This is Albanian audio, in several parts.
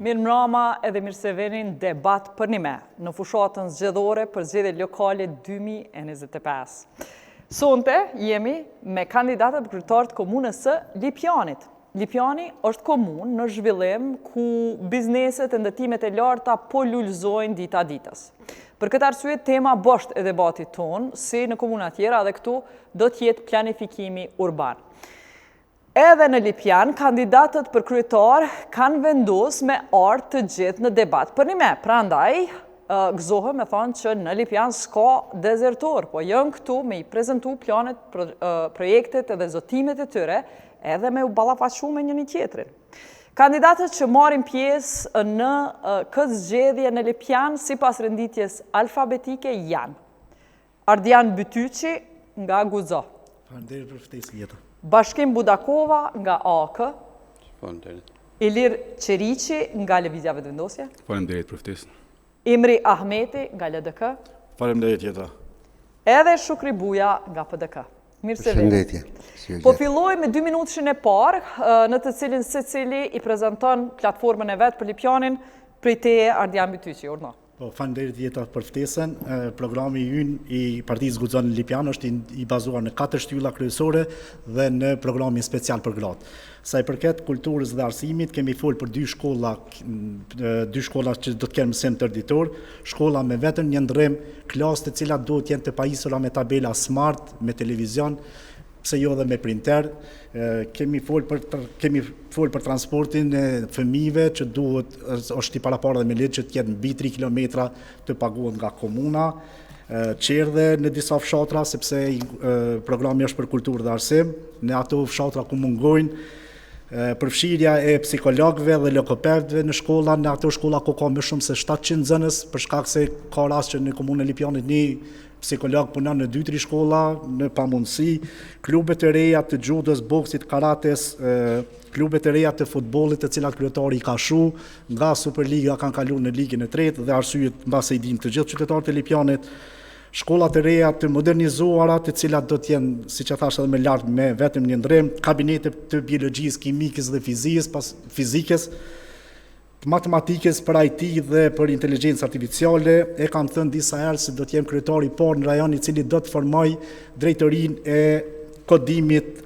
Mirë mbrëma edhe mirë se vini në debat për një me, në fushatën zgjedhore për zgjedhjet lokale 2025. Sonte jemi me kandidatët kryetar të komunës së Lipjanit. Lipjani është komunë në zhvillim ku bizneset e ndërtimet e larta po lullëzojnë dita ditës. Për këtë arsye, tema bosht e debatit tonë, si në komuna tjera dhe këtu do t'jetë planifikimi urban. Edhe në Lipjan, kandidatët për kryetar kanë vendos me ardhë të gjithë në debat për një me. Prandaj, gëzohem me thonë që në Lipjan s'ka dezertor, po jënë këtu me i prezentu planet, projektet edhe zotimet e tyre, edhe me u ballafaqu me njëri tjetrin. Kandidatët që marrin pjesë në këtë zgjedhje në Lipjan sipas renditjes alfabetike janë Ardian Bytyqi nga Guxo. Faleminderit për ftesën jeta. Bashkim Budakova nga AK. Faleminderit. Ilir Qeriqi nga Lëvizja Vetëvendosje. Faleminderit për ftesën. Imri Ahmeti nga LDK. Faleminderit jeta. Edhe Shukri Buja nga PDK. Mirë se vini. Po filloj me 2 minutëshin e parë, në të cilin secili i prezanton platformën e vetë për Lipjanin, prej teje Ardian Bytyqi, urna. Faleminderit jeta për ftesën. Programi ynë i Partisë Guxo në Lipjan është i bazuar në 4 shtylla kryesore dhe në programin special për gratë. Sa i përket kulturës dhe arsimit, kemi folë për 2 shkolla që do të kenë mësim tërditor, shkolla me vetëm një ndërrim, klasë të cilat do të jenë të pajisura me tabela smart, me televizion, pse jo dhe me printer. Kemi folë për transportin e fëmijëve që duhet, është i paraparë dhe me ligj që të jetë mbi 3 kilometra të paguhet nga komuna, qerdhe në disa fshatra, sepse programi është për kulturë dhe arsim, në ato fshatra ku mungojnë, përfshirja e psikologëve dhe logopedëve në shkolla, në ato shkolla ku ka më shumë se 700 nxënës, për shkak se ka rast që në komunën e Lipjanit një psikolog punon në 2-3 shkolla, në pamundësi, klubet e reja të judës, boksit, karates, klubet e reja të futbollit, të cilat kryetari i ka shu, nga Superliga kanë kaluar në ligën e 3 dhe arsyet mbase i dinë të gjithë qytetarët e Lipjanit. Shkollat e reja të modernizuara, të cilat do të jenë, siç e thash edhe më lart, me vetëm një ndrim, kabinete të biologjisë, kimikës dhe fizikës, matematikës, për IT dhe për inteligjencë artificiale. E kam thënë disa herë se do të jem kryetari i parë në rajon i cili do të formoj drejtorinë e kodimit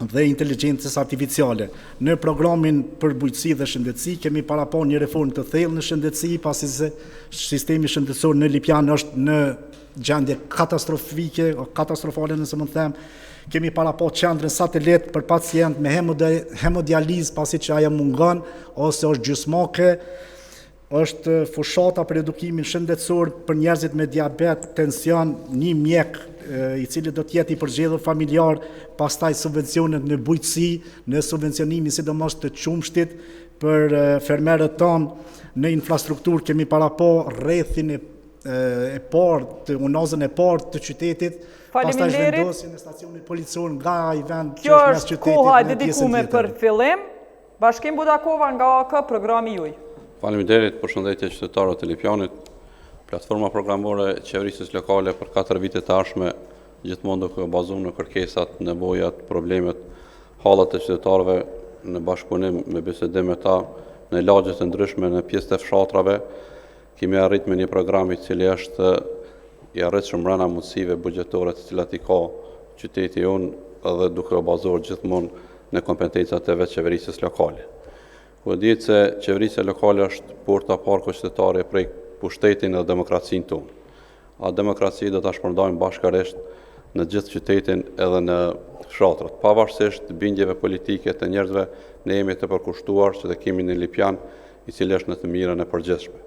dhe inteligjencës artificiale. Në programin për bujqësi dhe shëndetësi kemi parapon një reformë të thellë në shëndetësi, pasi se sistemi shëndetësor në Lipjan është në gjendje katastrofale, nëse mund të them. Kemi parapo qendrën satelit për pacient me hemodializë, pasi që ajo mungon ose është gjysmake. Është fushata për edukimin shëndetësor për njerëzit me diabet, tension, një mjek i cili do të jetë i përgjedhur familjar, pastaj subvencionet në bujqësi, në subvencionimin sidomos të qumshtit për fermerët tonë, në infrastrukturë kemi parapo rrethin e parë, unazën e parë të qytetit, pastaj vendosjen e stacionit policor nga ai vend që është mes qytetit. Kjo është koha e dedikuar për fillim. Bashkim Budakova nga AK, programi juaj. Faleminderit, përshëndetje qytetarët e Lipjanit. Platforma programore e qeverisës lokale për 4 vite të ardhshme gjithmonë do të bazohet në kërkesat, nevojat, problemet, hallat e qytetarëve në bashkëpunim me bisedim me ta, në lagje të ndryshme në pjesë të fshatrave. Kemi arrit me një program i cili është i arritshëm brenda mundësive buxhetore të cilat i ka qyteti jonë edhe duke u bazuar gjithmonë në kompetencat e vetë qeverisës lokale. Ku dihet se qeverisja lokale është porta e parë qytetare prej pushtetin dhe demokracinë tonë. A demokraci do ta shpërndajmë bashkërisht në gjithë qytetin edhe në fshatrat. Pavarësisht bindjeve politike të njerëzve, ne jemi të përkushtuar që të kemi në Lipjan i cili është në të mirën e përgjithshme.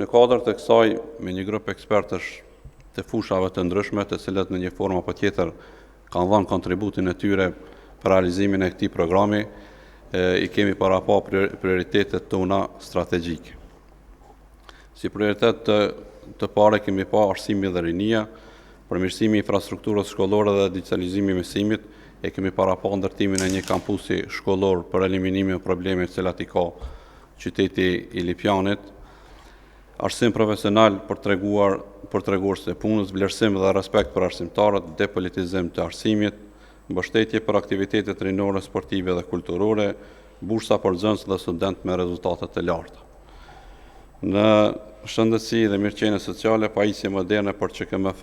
Në kuadër të kësaj, me një grup ekspertësh të fushave të ndryshme, të cilët në një formë apo tjetër kanë dhënë kontributin e tyre për realizimin e këtij programi, i kemi parapo prioritetet tona strategjike. Si prioritet të pare kemi pa arsimi dhe rinia, përmirësimi i infrastrukturës shkollore dhe digitalizimi i mësimit, e kemi parapo ndërtimin e një kampusi shkollor për eliminimin e problemeve të cilat i ka qyteti i Lipjanit, arsim profesional për treguar se punës, vlerësim dhe respekt për arsimtarët, depolitizim të arsimit, mbështetje për aktivitetet rinore, sportive dhe kulturore, bursa për nxënës dhe student me rezultate të larta. Në shëndetësi dhe mirëqenie sociale, pajisje moderne për QKMF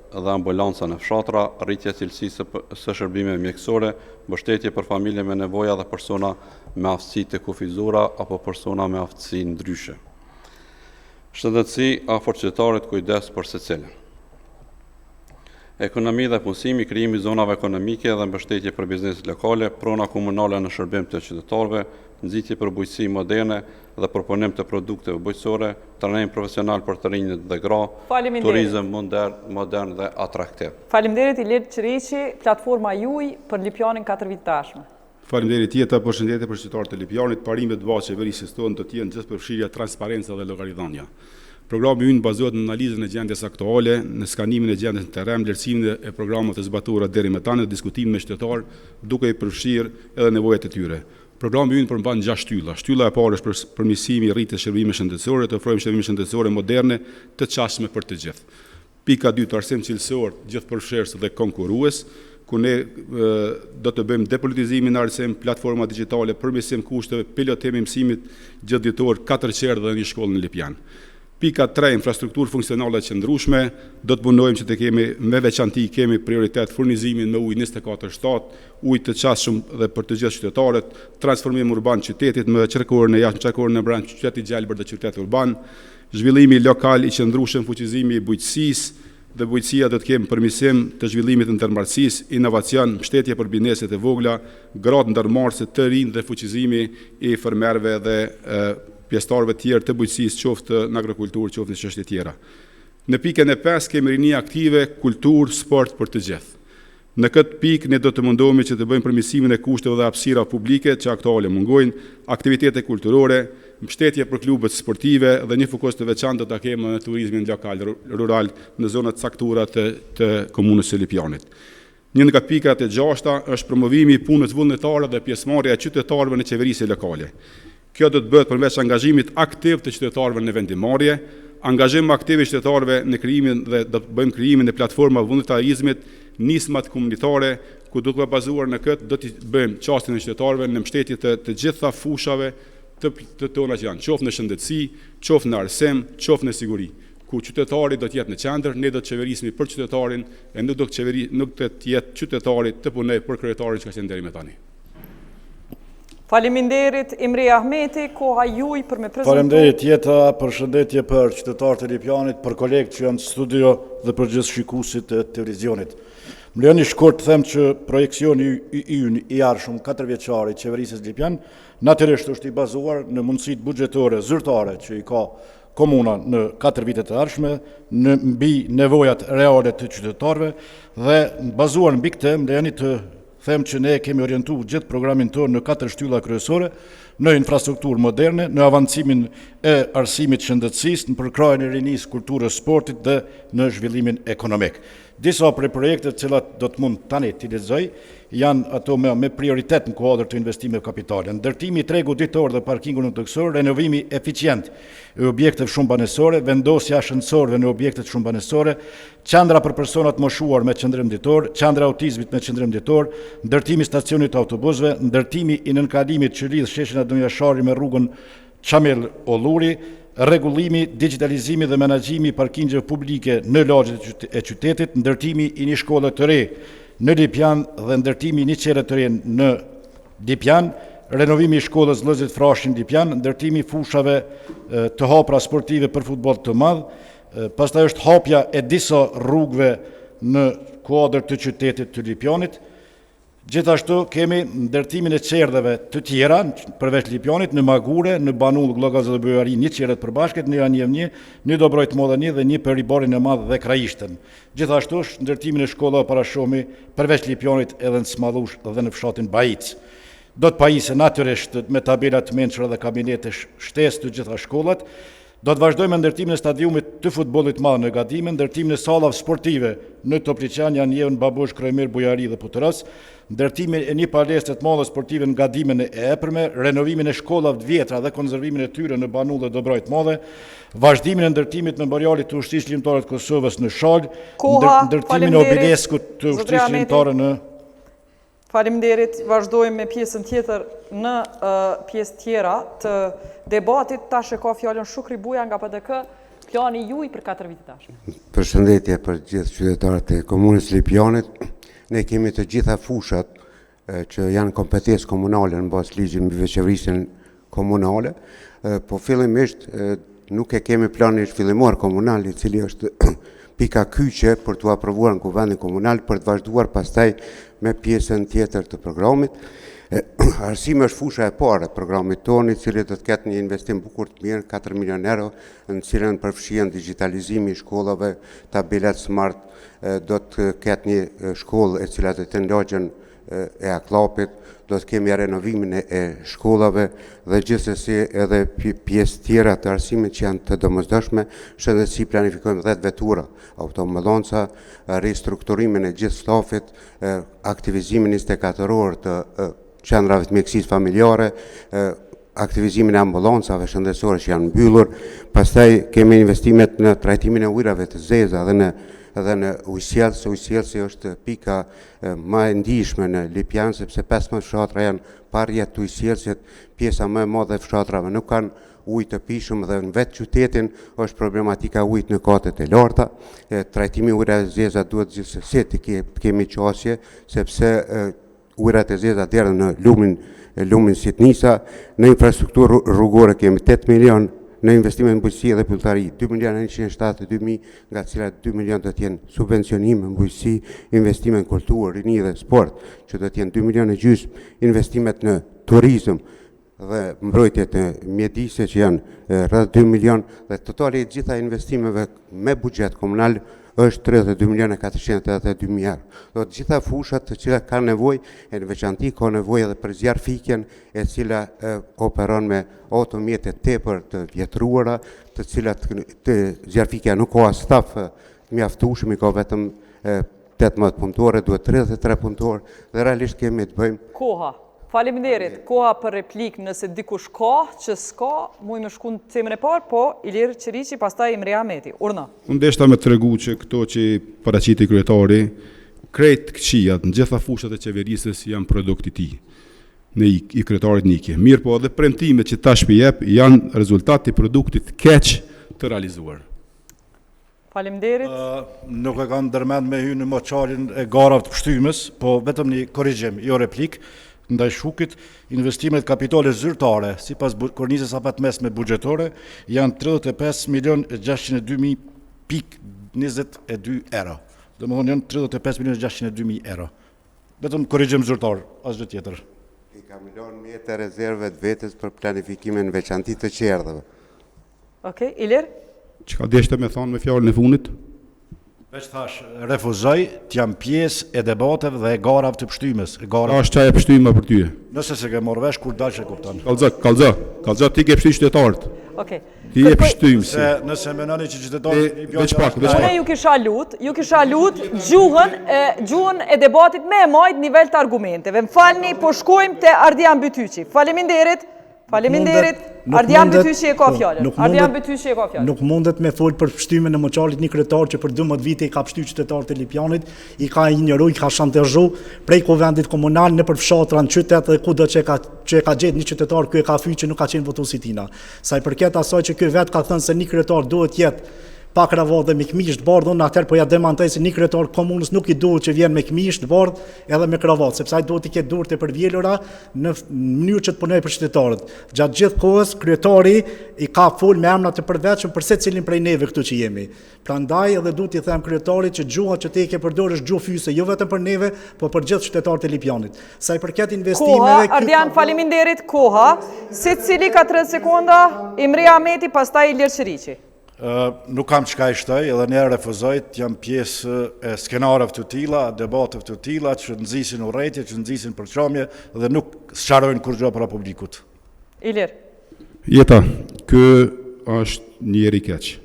dhe ambulanca në fshatra, rritje cilësisë së shërbimeve mjekësore, mbështetje për familje me nevoja dhe persona me aftësi të kufizura apo persona me aftësi ndryshe. Shëndetësi afër qytetarit, kujdes për secilin. Ekonomi dhe punësimi, krijimi zonave ekonomike dhe mbështetje për bizneset lokale, prona komunale në shërbim të qytetarëve, nxitje për bujqësi moderne dhe përpunim të produkteve bujqësore, trajnim profesional për të rinjt dhe gra, turizëm modern dhe atraktiv. Faleminderit Ilir Qiriqi, platforma juaj për Lipjanin 4 vite tashme. Faleminderit Jeta, përshëndetje për qytetarët e Lipjanit. Parimet bazë qeverisë tonë të jenë gjithëpërfshirja, transparenca dhe llogaridhënia. Programi ynë bazohet në analizën e gjendjes aktuale, në skanimin e gjendjes në terren, vlerësimin e programeve të zbatuara deri më tani, diskutimin me qytetarë, duke i përfshirë edhe nevojat e tyre. Programi ynë përmban 6 shtylla. Shtylla e parë është përmirësimi i rritjes së shërbimeve shëndetësore, të ofrojmë shërbime shëndetësore moderne të çastshme për të gjithë. Pika 2, arsim cilësor, gjithëpërfshirës dhe konkurrues, ku ne do të bëjmë depolitizimin në arsim, platforma digjitale, përmirësim kushteve, pilotim i mësimit gjithditor 4 qerë dhe një shkollë në Lipjan. Pika 3, infrastrukturë funksionale qëndrueshme, do të punojmë që të kemi me veçanti kemi prioritet furnizimin me ujë 24/7, ujë të çastshëm dhe për të gjithë qytetarët, transformim urban qytetit me qarkullën e jashtë qarkullën e brenda qytetit gjelbër dhe qytet urban, zhvillimi lokal i qëndrueshëm, fuqizimi i bujqësisë dhe bujqësia do të kemi përmirësim të zhvillimit të ndërmarrësisë, inovacion, mbështetje për bizneset e vogla, gratë ndërmarrëse të rinj dhe fuqizimi i fermerëve dhe pjesëtarëve tjerë të bujqësisë, qoftë në agrikulturë, qoftë në çështje tjera. Në pikën e 5 kemi rini aktive, kulturë, sport për të gjithë. Në këtë pikë ne do të mundohemi që të bëjmë përmirësimin e kushteve dhe hapësira publike që aktuale mungojnë, aktivitete kulturore, mbështetje për klubet sportive dhe një fokus të veçantë do ta kemi në turizmin lokal rural në zonat caktuara të komunës së Lipjanit. Një nga pikat e 6 është promovimi i punës vullnetare dhe pjesëmarrja e qytetarëve në qeverisje lokale. Kjo do të bëhet përveç angazhimit aktiv të qytetarëve në vendimarrje, angazhim aktiv i qytetarëve në krijimin dhe do të bëjmë krijimin e platformave vullnetarizmit, nismat komunitare, ku do të bazuar në këtë do të bëjmë çastin e qytetarëve në mbështetje të gjitha fushave të tona që janë, qoftë në shëndetësi, qoftë në arsim, qoftë në siguri, ku qytetari do të jetë në qendër, ne do të qeverismi për qytetarin e nuk do të jetë qytetari të punojë për kryetarin që ka qenë deri më tani. Faleminderit Imri Ahmeti, koha juaj për me prezantuar. Faleminderit Jeta, përshëndetje për qytetarët e Lipjanit, për kolegët që janë në studio dhe për gjithë shikuesit e televizionit. Më lejoni shkurt të them që projekcioni ynë i arshëm 4 vjeçar i qeverisë së Lipjan natyrisht është i bazuar në mundësitë buxhetore zyrtare që i ka komuna në 4 vitet e ardhshme, në mbi nevojat reale të qytetarëve dhe bazuar mbi këtë më lejoni të them që ne kemi orientuar gjithë programin tonë në 4 shtylla kryesore, në infrastrukturë moderne, në avancimin e arsimit shëndetësisë, në përkrajën e rinisë, kulturës, sportit dhe në zhvillimin ekonomik. Disa prej projektet të cilat do të mund tani t'i lexoj janë ato me prioritet në kuadër të investimeve kapitale. Ndërtimi i tregu ditor dhe parkingu nëntokësor, renovimi eficient e objekteve shumë banesore, vendosja ascensërve në objektet shumë banesore, qendra për personat moshuar me qendrim ditor, qendra autizmit me qendrim ditor, ndërtimi i stacionit të autobusëve, ndërtimi i nënkalimit që lidh sheshin Ademir Jashari me rrugën Çamel Olluri, rregullimi, digitalizimi dhe menaxhimi i parkingeve publike në lagjet e qytetit, ndërtimi i një shkolle të re në Lipjan dhe ndërtimi i një qere të re në Lipjan, renovimi i shkollës Lëzit Frashin Lipjan, ndërtimi i fushave të hapura sportive për futboll të madh, pastaj është hapja e disa rrugëve në kuadër të qytetit të Lipjanit. Gjithashtu kemi ndërtimin e qerdheve të tjera, përveç Lipjanit, në Magure, në Banull, Llogazë dhe Bujari, një qerët përbashkët, një Anjevnje, një Dobrojt Modani dhe një Periborin e Madh dhe Krajishtën. Gjithashtu ndërtimin e shkollave parashomi përveç Lipjanit edhe në Smallush dhe në fshatin Bajic. Do të pajisë natyrisht me tabela të mençura dhe kabinete shtesë të gjitha shkollat. Do të vazhdojmë ndërtimin e stadiumit të futbollit madh në Gadimin, ndërtimin e sallave sportive në Topliqan, Anjevën, Babush, Krajmir, Bujari dhe Putoras, ndërtimin e një palestre të madhe sportive në Gadimin e epërme, renovimin e shkollave të vjetra dhe konservimin e tyre në Banull dhe Dobrojt Madhe, vazhdimin e ndërtimit memorialit të ushtrisë ligjore të Kosovës në Shalë, ndërtimin e obileskut të ushtrisë ligjore në Faleminderit, vazhdojmë me pjesën tjetër në pjesë tjera të debatit. Tash e ka fjalën Shukri Buja nga PDK, plani juaj për 4 vite tash. Përshëndetje për gjithë qytetarët e komunës Lipjanit. Ne kemi të gjitha fushat që janë kompetencë komunale në bazë ligjit mbi veçëverisin komunale, po fillimisht nuk e kemi planin fillimor komunal, i cili është pika kyçe për të aprovuar në kuvendin komunal për të vazhduar pastaj me pjesën tjetër të programit. Arsimi është fusha e parë e programit tonë, i cili do të ketë një investim bukur të mirë, 4 milion euro, në cilën përfshihen digitalizimi i shkollave, tabelat smart, do të ketë një shkollë e cila do të ndajen e aklapit, do të kemi renovimin e shkollave dhe gjithsesi edhe pjesë tjera të arsimit që janë të domosdoshme, shëndetësi planifikojmë 10 vetura, autoambullanca, ristrukturimin e gjithë stafit, aktivizimin 24 orë të qendrave të mjekësisë familjare, aktivizimin e ambulancave shëndetësore që janë mbyllur, pastaj kemi investimet në trajtimin e ujrave të zeza dhe në ujësjellës. Ujësjellësi është pika më e ndihshme në Lipjan, sepse 15 fshatra janë pa rrjet të ujësjellësit, pjesa më e madhe e fshatrave nuk kanë ujë të pishëm dhe në vetë qytetin është problematika ujit në katet e larta. Trajtimi i ujrave të zeza duhet gjithsesi të kemi qasje, sepse ujrat e zeza derdhen në lumin Sitnisa. Në infrastrukturë rrugore kemi 8 milion, në investime në bujqësi dhe pylltari 2.172.000, nga cilat 2 milion do t'jenë subvencionime në bujqësi, investime në kulturë, rini dhe sport, që do t'jenë 2 milion e gjysmë, investimet në turizm dhe mbrojtjet e mjedise që janë rreth 2 milion, dhe totali gjitha investimeve me buxhet komunal është 32.482.000 euro. Do të gjitha fushat të cilat kanë nevojë, e në veçanti ka nevojë edhe për zjarfikjen, e cila operon me automjete tepër të vjetruara, të cilat zjarfikja nuk ka staf mjaftueshëm, ka vetëm 18 punëtore, duhet 33 punëtorë, dhe realisht kemi të bëjmë. Koha. Faleminderit. Koha për replik nëse dikush ka, që s'ka, muj me shku në temën e parë, po Ilir Qeriqi, pastaj Imre Ahmeti. Urna. Unë deshta me të regu që këto që paraqiti kryetari, krejt këqijat në gjitha fushat e qeverisës janë produkti ti, në i kryetarit Nike. Mirë po edhe premtimet që ta shpijep janë rezultati produktit keq të realizuar. Faleminderit. Nuk e kanë ndërmend me hyrë në moçarin e garave të pshtymës, po vetëm një korrigjim, jo replik. Ndaj Shukit, investimet kapitale zyrtare, si pas kornizës apat mesme buxhetore, janë 35.602.022 euro. Dhe më thonë janë 35.602.000 euro. Vetëm korrigjim zyrtar, asgjë tjetër. I ka milion mjetë rezerve të vetës për planifikimin veçanti të qerdhëve. Okej, Ilir? Që ka deshte me thonë me fjallën e funit? Veç thash, refuzoj t'jam pjesë e debateve dhe e garave të pshtymës. A është qaj e pshtyma për tyje? Nëse se ke marrë vesh, kur dalë që e kuptan. Kalza, ti ke pshty qytetarët. Okej. Ti e pshtymësi. Nëse menoni që qytetarët... Veç pak. Une ju kisha lut gjuhën e debatit me e majt nivel të argumenteve. Më falni, po shkojmë të Ardian Bytyqi. Faleminderit. Ardian Bytyqi e ka fjallën. Nuk mundet me folë për pshtymën e moçarit një kryetar që për 12 vite i ka pshty qytetarët e Lipjanit, i ka injoru, i ka shantazhu prej kuvendit komunal në për fshatra në qytet dhe kudo që e ka gjetë një qytetar, ky e ka fyë që nuk ka qenë votues i tina. Sa i përket asaj që ky vet ka thënë se një kryetar duhet jetë pa kravat dhe me këmishë të bardhë, unë atëherë po ja demantoj se një kryetar komunës nuk i duhet që vjen me këmishë të bardhë edhe me kravat, sepse ai duhet i ketë durët e përvjelura në mënyrë që të punojë për qytetarët. Gjatë gjithë kohës kryetari i ka fol me emra të përveçëm për secilin prej neve këtu që jemi. Prandaj edhe duhet i them kryetarit që gjuha që te ke përdorur është gjuhë fyse, jo vetëm për neve, po për gjithë qytetarët e Lipjanit. Sa i përket investimeve, koha, Ardian, faleminderit, koha. Secili ka 30 sekonda, Imre Ahmeti, pastaj Ilir Qeriqi. Nuk kam çka i shtoj, edhe ne refuzoj të jam pjesë e skenarëve të tilla, debateve të tilla që nxisin urrëtie, që nxisin përçamje dhe nuk sqarojnë kurrë para publikut. Ilir. Jeta, ky është njeri keq.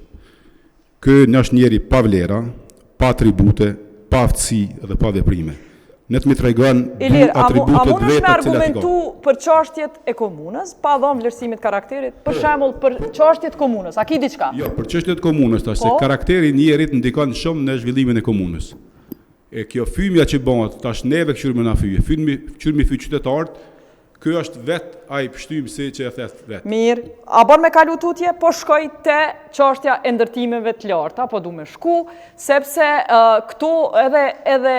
Ky është njeri pa vlera, pa atribute, pa aftësi dhe pa veprime. Ne të mi tregon atributet vetë me argumentu për çështjet e komunës, pa dhënë vlerësimit karakterit, për shembull për çështjet komunës, a ki diçka? Jo, për çështjet komunës, tash se karakteri i njerit ndikon shumë në zhvillimin e komunës. E kjo fymja që bëhet, tash neve këshurme na fyje, këshurme fyj qytetarët, kjo është vetë ai pështym si që e thet vetë. Mirë, a bon me kalu tutje, po shkoj te çështja e ndërtimeve të larta, po du me shku, sepse këto edhe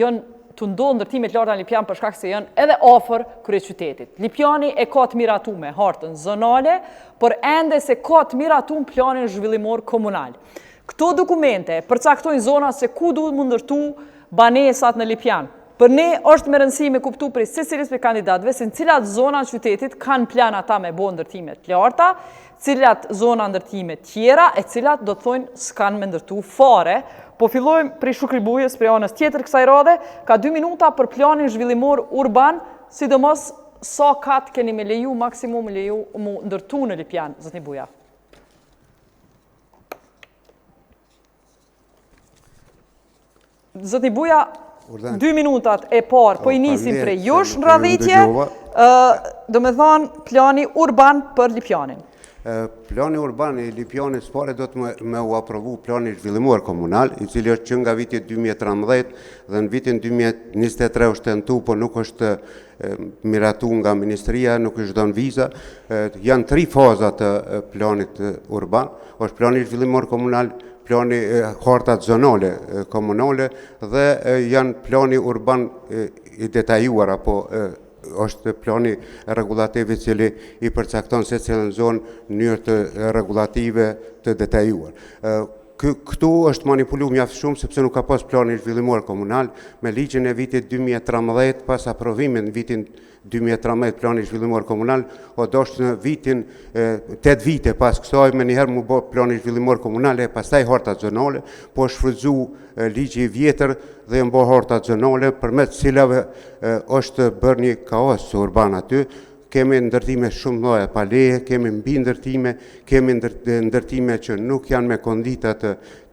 janë të ndodhë ndërtimet të larta në Lipjan për shkak se janë edhe afër kryeqytetit. Lipjani e ka të miratuar hartën zonale, por ende se ka të miratuar planin zhvillimor komunal. Këto dokumente përcaktojnë zona se ku duhet më ndërtu banesat në Lipjan. Për ne është me rëndësi me kuptu për secilis për kandidatëve se në cilat zona në qytetit kanë plan ata me bo ndërtimet të larta, cilat zona ndërtimet tjera e cilat do të thojnë s'kanë me ndërtu fare. Po fillojmë për Shukri Bujës për anës tjetër kësaj rade, ka 2 minuta për planin zhvillimor urban, sidomos sa katë keni me leju, maksimum me leju mu ndërtu në Lipjan, zotni Buja. Zotni Buja, 2 minutat e parë, po i nisim prej jush në radhitje, do me thonë plani urban për Lipjanin. Plani urban i Lipjanit pare do të me u aprovu plani zhvillimor komunal, i cili është që nga vitit 2013 dhe në vitin 2023 është tentu, po nuk është miratu nga Ministria, nuk është dhënë viza. Janë 3 fazat të planit urban, është plani zhvillimor komunal, plani hartat zonale komunale dhe janë plani urban i detajuar apo është plani regulativ i cili i përcakton se cilën zonë në mënyrë të regulative të detajuar. Këtu është manipulu mjaft shumë sepse nuk ka pas plani zhvillimor komunal me ligjin e vitit 2013 pas aprovimin në vitin 2013 plani zhvillimor komunal, o do është në vitin 8 vite pas kësaj me njëherë mu bo plani zhvillimor komunal e pastaj hartat zonale, po shfrytzu ligji i vjetër dhe jënë bo hartat zonale përmet cilave është bërë një kaos urban aty. Kemi ndërtime shumë mëdha pa leje, kemi mbi ndërtime, kemi ndërtime që nuk janë me konditat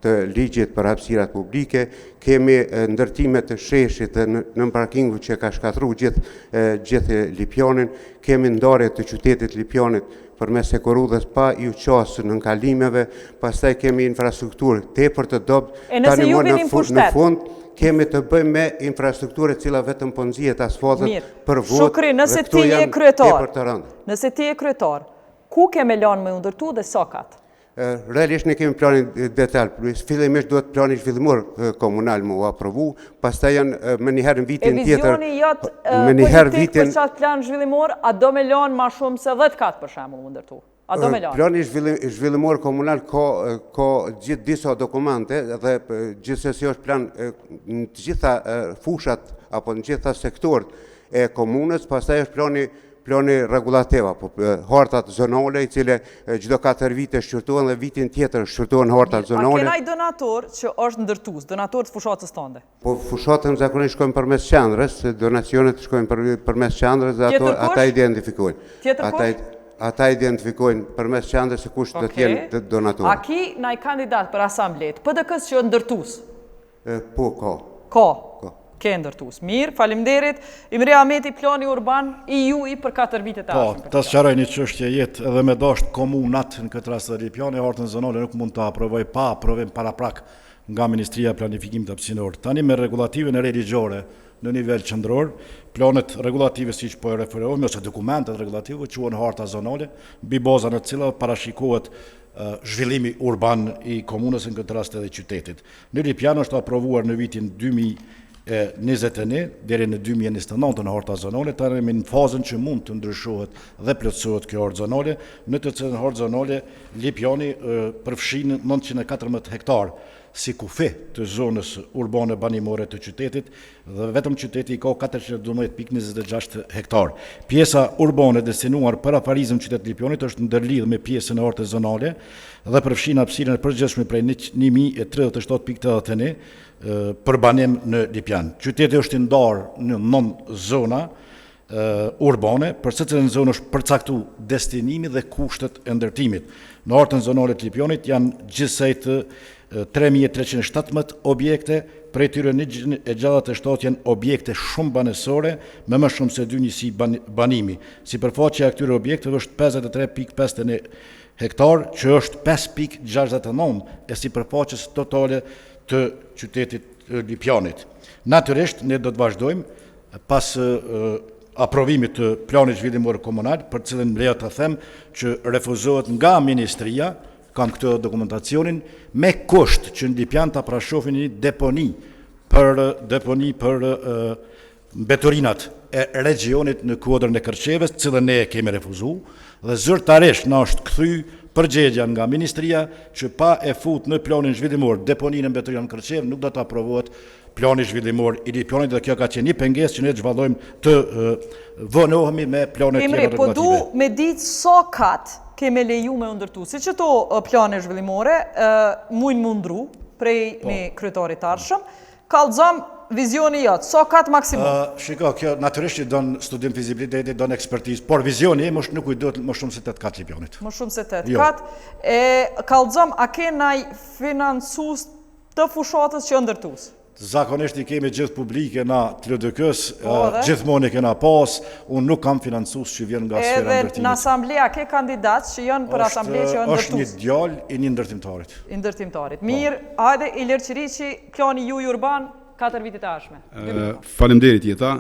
të ligjit për hapësirat publike, kemi ndërtime të sheshit në parkingu që ka shkatru gjithë Lipjanin, kemi ndarje të qytetit Lipjanit përmes ekorrudhës pa ju qasë në nkalimeve, pastaj kemi infrastrukturë tepër të dobët, tani në fund kemi të bëjmë me infrastrukturë cila vetëm po nxihet asfaltet për votë. Shukri, nëse ti je kryetar, ku keme lanë me ndërtu dhe sokat? Realisht ne kemi planin detaj, fillimisht duhet plani zhvillimor komunal më u aprovu, pastaj janë më njëherë në vitin tjetër. E vizioni jotë politik për qatë plan zhvillimor, a do me lanë ma shumë se 10 katë për shemë më ndërtu? Plani zhvillimor komunal ka gjithë disa dokumente dhe gjithsesi është plan në të gjitha fushat apo në gjitha sektorët e komunës, pastaj është plani regulativ apo hartat zonale i cile çdo 4 vite shqyrtohen dhe vitin tjetër shqyrtohen hartat zonale. A kenaj donator që është ndërtues, donator të fushatës tënde? Po fushatën zakonisht shkojnë përmes qendrës, donacionet shkojnë përmes qendrës dhe ata identifikojnë. Tjetër kush? Ata identifikojnë përmes qendrës se kush do të jenë donatorë. A ki na i kandidat për asamblet, PDK-s që është ndërtues? Po, ka. Ka. Ke ndërtues. Mirë, faleminderit. Imre Ahmeti, plani urban i ju i për 4 vitet e ardhshme. Po, të sqaroj një çështje jetë edhe me dashur komunat në këtë rast Lipjani hartën zonale nuk mund të aprovoj pa aprovim paraprak nga Ministria e Planifikimit Hapësinor. Tani me regulativën e religjore në nivel qendror, planet regulative siç po e referohemi ose dokumentet regulative quhen harta zonale, mbi baza në të cilat parashikohet zhvillimi urban i komunës në këtë rast edhe qytetit. Në Lipjan është aprovuar në vitin 2021 deri në 2029 në harta zonale, tani në fazën që mund të ndryshohet dhe plotësohet kjo hartë zonale, në të cilën hartë zonale Lipjani përfshin 914 hektar si kufi të zonës urbane banimore të qytetit dhe vetëm qyteti ka 412.26 hektar. Pjesa urbane destinuar për afarizëm qytet Lipjanit është ndërlidhur me pjesën e hartës zonale dhe përfshin hapësirën e përgjithshme prej 1037.81 për banim në Lipjan. Qyteti është i ndarë në 9 zona urbane, për secilën zonë është përcaktuar destinimi dhe kushtet e ndërtimit. Në hartën zonale të Lipjanit janë gjithsej 3317 objekte, prej tyre 167 janë objekte shumë banesore, me më shumë se 2 njësi banimi. Sipërfaqja e këtyre objekteve është 53.51 hektar, që është 5.69 e sipërfaqes totale të qytetit Lipjanit. Natyrisht, ne do të vazhdojmë pas aprovimit të planit zhvillimor komunal, për cilën lejo të them që refuzohet nga ministria, kam këtë dokumentacionin, me kusht që në Lipjan të prashofin një deponi për mbetorinat e regionit në kuadrën e Kërçeves, cilën ne kemi refuzu, dhe zyrtarisht na është kthy përgjigja nga ministria që pa e fut në planin zhvillimor deponinë e mbetorinat në Kërçev nuk do të aprovohet plani zhvillimor i Lipjanit, dhe kjo ka qenë një pengesë që ne zhvillojmë të vënohemi me planet tjera regulative. Po du me ditë sa kat keme leju me ndërtu, si që to plane zhvillimore mujnë mundru prej me kryetarit arshëm, kallëzëm vizioni jotë, sa kat maksimum? Shiko, kjo natyrisht që donë studim fizibiliteti, donë ekspertizë, por vizioni e nuk ujdohet më shumë se 8 kat Lipjanit. Më shumë se 8 kat. Kallëzëm, a ke naj finansus të fushatës që ndërtus? Zakonisht i kemi gjithë publike na të LDK-s, gjithmonë i kena pas, unë nuk kam finansus që vjen nga sfera ndërtimit. Edhe në asamblea ke kandidat që janë për asamblea që janë ndërtus? është një djallë i një ndërtimtarit. I ndërtimtarit. Mirë, hajde Ilir Qiriqi, plani juj urban, 4 vitet e ardhshme. Faleminderit Jeta,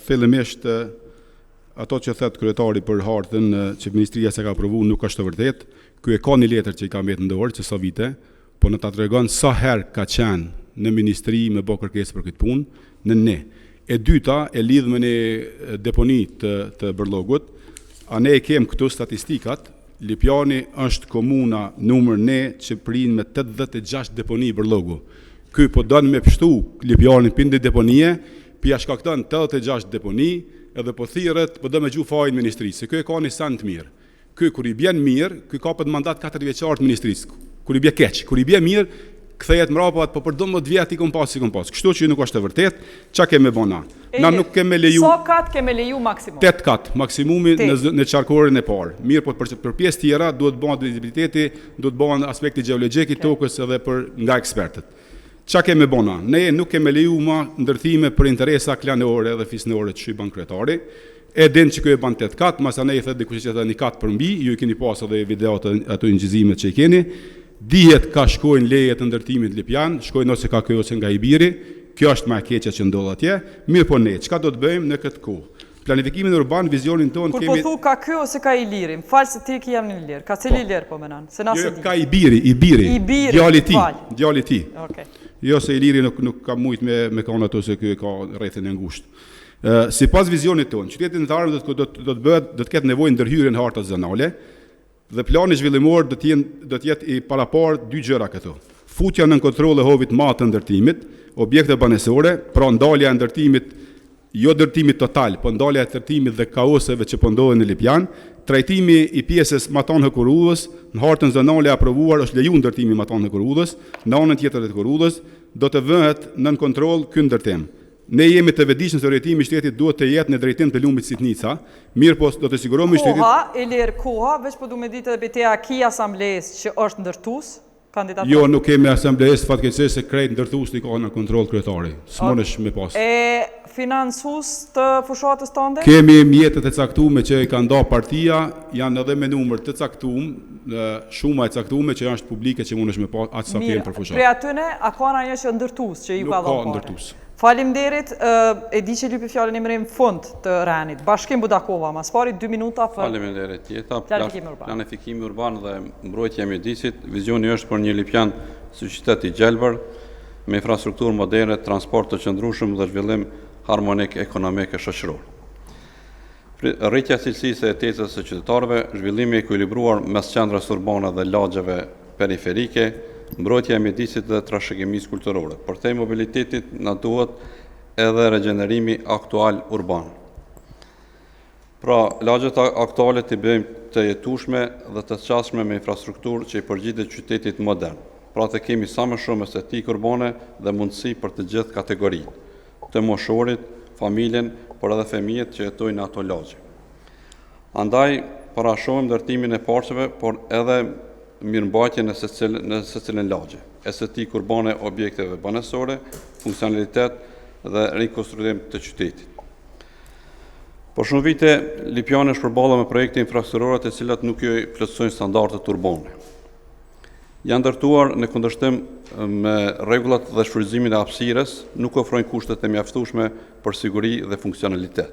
fillimisht ato që thet kryetari për hartën që ministria se ka aprovu nuk është të vërtet. Ky e ka një letër që i ka mbet në dorë që sa vite, po në ta tregon sa herë ka qenë në ministri me bë kërkesë për këtë punë, në ne. E dyta e lidh me një deponi të Bërllogut. A ne e kem këtu statistikat, Lipjani është komuna numër ne që prin me 86 deponi Bërllogu. Ky po don me pështu Lipjanin pinde deponie, pi shkakton 86 deponi, edhe po thirret, po do me gju fajin ministrisë. Ky e ka një san të mirë. Ky kur i bjen mirë, ky ka për mandat 4 vjeçar të ministrisë. Kur i bie keq, kur i bie mirë, kthehet mrapa po për 12 vjet i kom pas. Kështu që nuk është e vërtet, çka kemi bëna? Na nuk kemi leju. Sa kat kemi leju maksimum? 8 kat, maksimumi në qarkorin e parë. Mirë, po për pjesë tjera duhet bëhen vizibiliteti, duhet bëhen aspekti gjeologjik i tokës edhe nga ekspertët. Çka kemi bëna? Ne nuk kemi leju më ndërthime për interesa klanore dhe fisnore që shqypan kryetari. E din që kjo e ban 8 kat, mas anë i thët dikush që një kat për mbi, ju i keni pas edhe videot ato ingjizimet që i keni. Dihet ka shkojnë lejet të ndërtimit Lipjan, shkojnë ose ka kjo ose nga Ibiri, kjo është më e keqja që ndodh atje, mirë po ne, çka do të bëjmë në këtë kohë? Planifikimin urban, vizionin tonë kemi... Kur po thu ka kjo ose ka Iliri, më falë se ti ki jam një Ilir, ka cili Ilir po menan, se na se di. Ka Ibiri, djali ti. Jo se Iliri nuk ka mujt me kanë ato se kjo ka rrethin e ngushtë. Si pas vizionit tonë, qytetin të armë do të ketë nevojë ndërhyrje në hartat zonale, dhe plani zhvillimor do të jetë i parapar 2 gjëra këtu. Futja në kontroll e hovit matë të ndërtimit, objekte banesore, pra ndalja e ndërtimit, jo ndërtimit total, po ndalja e ndërtimit dhe kaoseve që po ndodhen në Lipjan, trajtimi i pjesës Maton Hëkurullës, në hartën zonale aprovuar është leju ndërtimi Maton Hëkurullës, në anën tjetër të Hëkurullës, do të vëhet nën kontroll ky ndërtim. Ne jemi të vetëdijshëm se orientimi i shtetit duhet të jetë në drejtim të lumit Sitnica, mirë po do të sigurohemi shtetit. Koha, veç po du me ditë edhe BTA ki asamblesë që është ndërtues, kandidat. Jo, nuk kemi asamblesë fatkeqësisht se krejt ndërtues i ka në kontroll kryetari. S'monesh me pas. Finansus të fushatës tënde? Kemi mjetet e caktuar që i ka nda partia, janë edhe me numër të caktuar, shuma e caktuar që janë publike që mundesh me pas atë sa kemi për fushatë. Prej atyne, a ka ndonjë që ndërtues që ju ka dhënë? Nuk ka ndërtues. Faleminderit, e di që lypi fjalën emrin fund të Renit. Bashkim Budakova, mas pari 2 minuta për Faleminderit Jeta. Planifikimi urban dhe mbrojtja e mjedisit. Vizioni është për një Lipjan si qytet i gjelbër, me infrastrukturë moderne, transport të qëndrueshëm dhe zhvillim harmonik ekonomik e shoqëror. Rritja e cilësisë e jetesës së qytetarëve, zhvillimi i ekuilibruar mes qendrës urbane dhe lagjeve periferike, mbrojtja e mjedisit dhe trashëgimisë kulturore. Për te mobilitetit na duhet edhe regenerimi aktual urban. Pra, lagjet aktuale të bëjmë të jetueshme dhe të qasshme me infrastrukturë që i përgjigjet qytetit modern. Pra të kemi sa më shumë estetikë urbane dhe mundësi për të gjithë kategoritë, të moshorit, familjen, por edhe fëmijët që jetojnë në ato lagje. Andaj, parashohim ndërtimin e parqeve, por edhe mirëmbajtje në secilën lagje, estetikë urbane objekteve banesore, funksionalitet dhe rikonstruim të qytetit. Por shumë vite, Lipjani është përballur me projekte infrastrukturore të cilat nuk i plotësojnë standardet urbane. janë ndërtuar në kundërshtim me rregullat dhe shfrytëzimin e hapësirës, nuk ofrojnë kushtet e mjaftueshme për siguri dhe funksionalitet.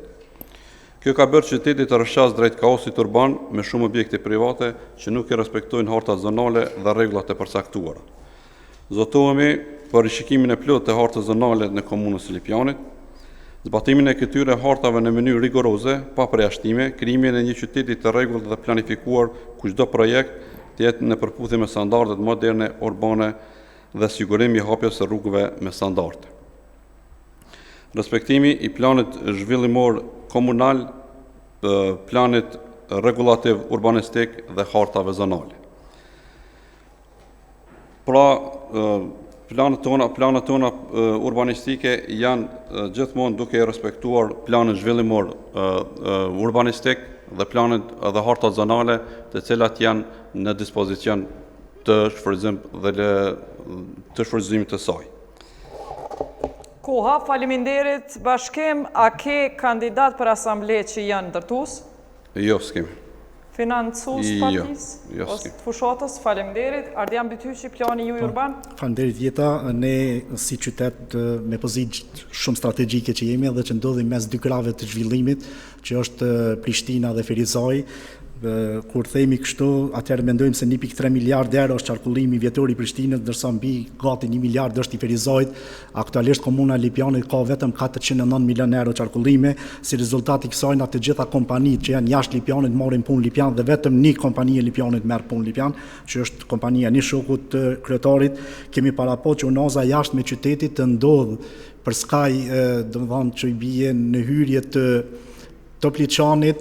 Kjo ka bërë qytetin të rrshas drejt kaosit urban me shumë objekte private që nuk i respektojnë hartat zonale dhe rregullat e përcaktuara. Zotohemi për rishikimin e plotë të hartës zonale në komunën e Lipjanit, zbatimin e këtyre hartave në mënyrë rigoroze, pa përjashtime, krijimin e një qyteti të rregullt dhe planifikuar ku çdo projekt të jetë në përputhje me standardet moderne urbane dhe sigurimi i hapjes së rrugëve me standarde. Respektimi i planit zhvillimor komunal, planit regulativ urbanistik dhe hartave zonale. Pra, planët tona urbanistike janë gjithmonë duke respektuar planin zhvillimor urbanistik dhe planet dhe hartat zonale, të cilat janë në dispozicion të shfrytëzimit të saj. Koha, faleminderit bashkim, a ke kandidat për asambleje që janë ndërtues? Jo, s'kemi. Financus partis? Jo, ose të fushatës, faleminderit. Ardian Bytyqi, plani ju urban? Faleminderit Jeta, ne si qytet me pozitë shumë strategjike që jemi dhe që ndodhim mes dy krave të zhvillimit, që është Prishtina dhe Ferizaj. Kur themi kështu, atëherë mendojmë se 1.3 miliard euro është qarkullimi vjetor i Prishtinës, ndërsa mbi gati 1 miliard është i Ferizajt. Aktualisht komuna e Lipjanit ka vetëm 409 milion euro qarkullime. Si rezultat i kësaj, të gjitha kompanitë që janë jashtë Lipjanit marrin punë Lipjan dhe vetëm një kompani e Lipjanit merr punë Lipjan, që është kompania një shokut të kryetarit. Kemi parapo që unaza jashtë me qytetit të ndodh për skaj, domethënë që i bie në hyrje të Topliçanit,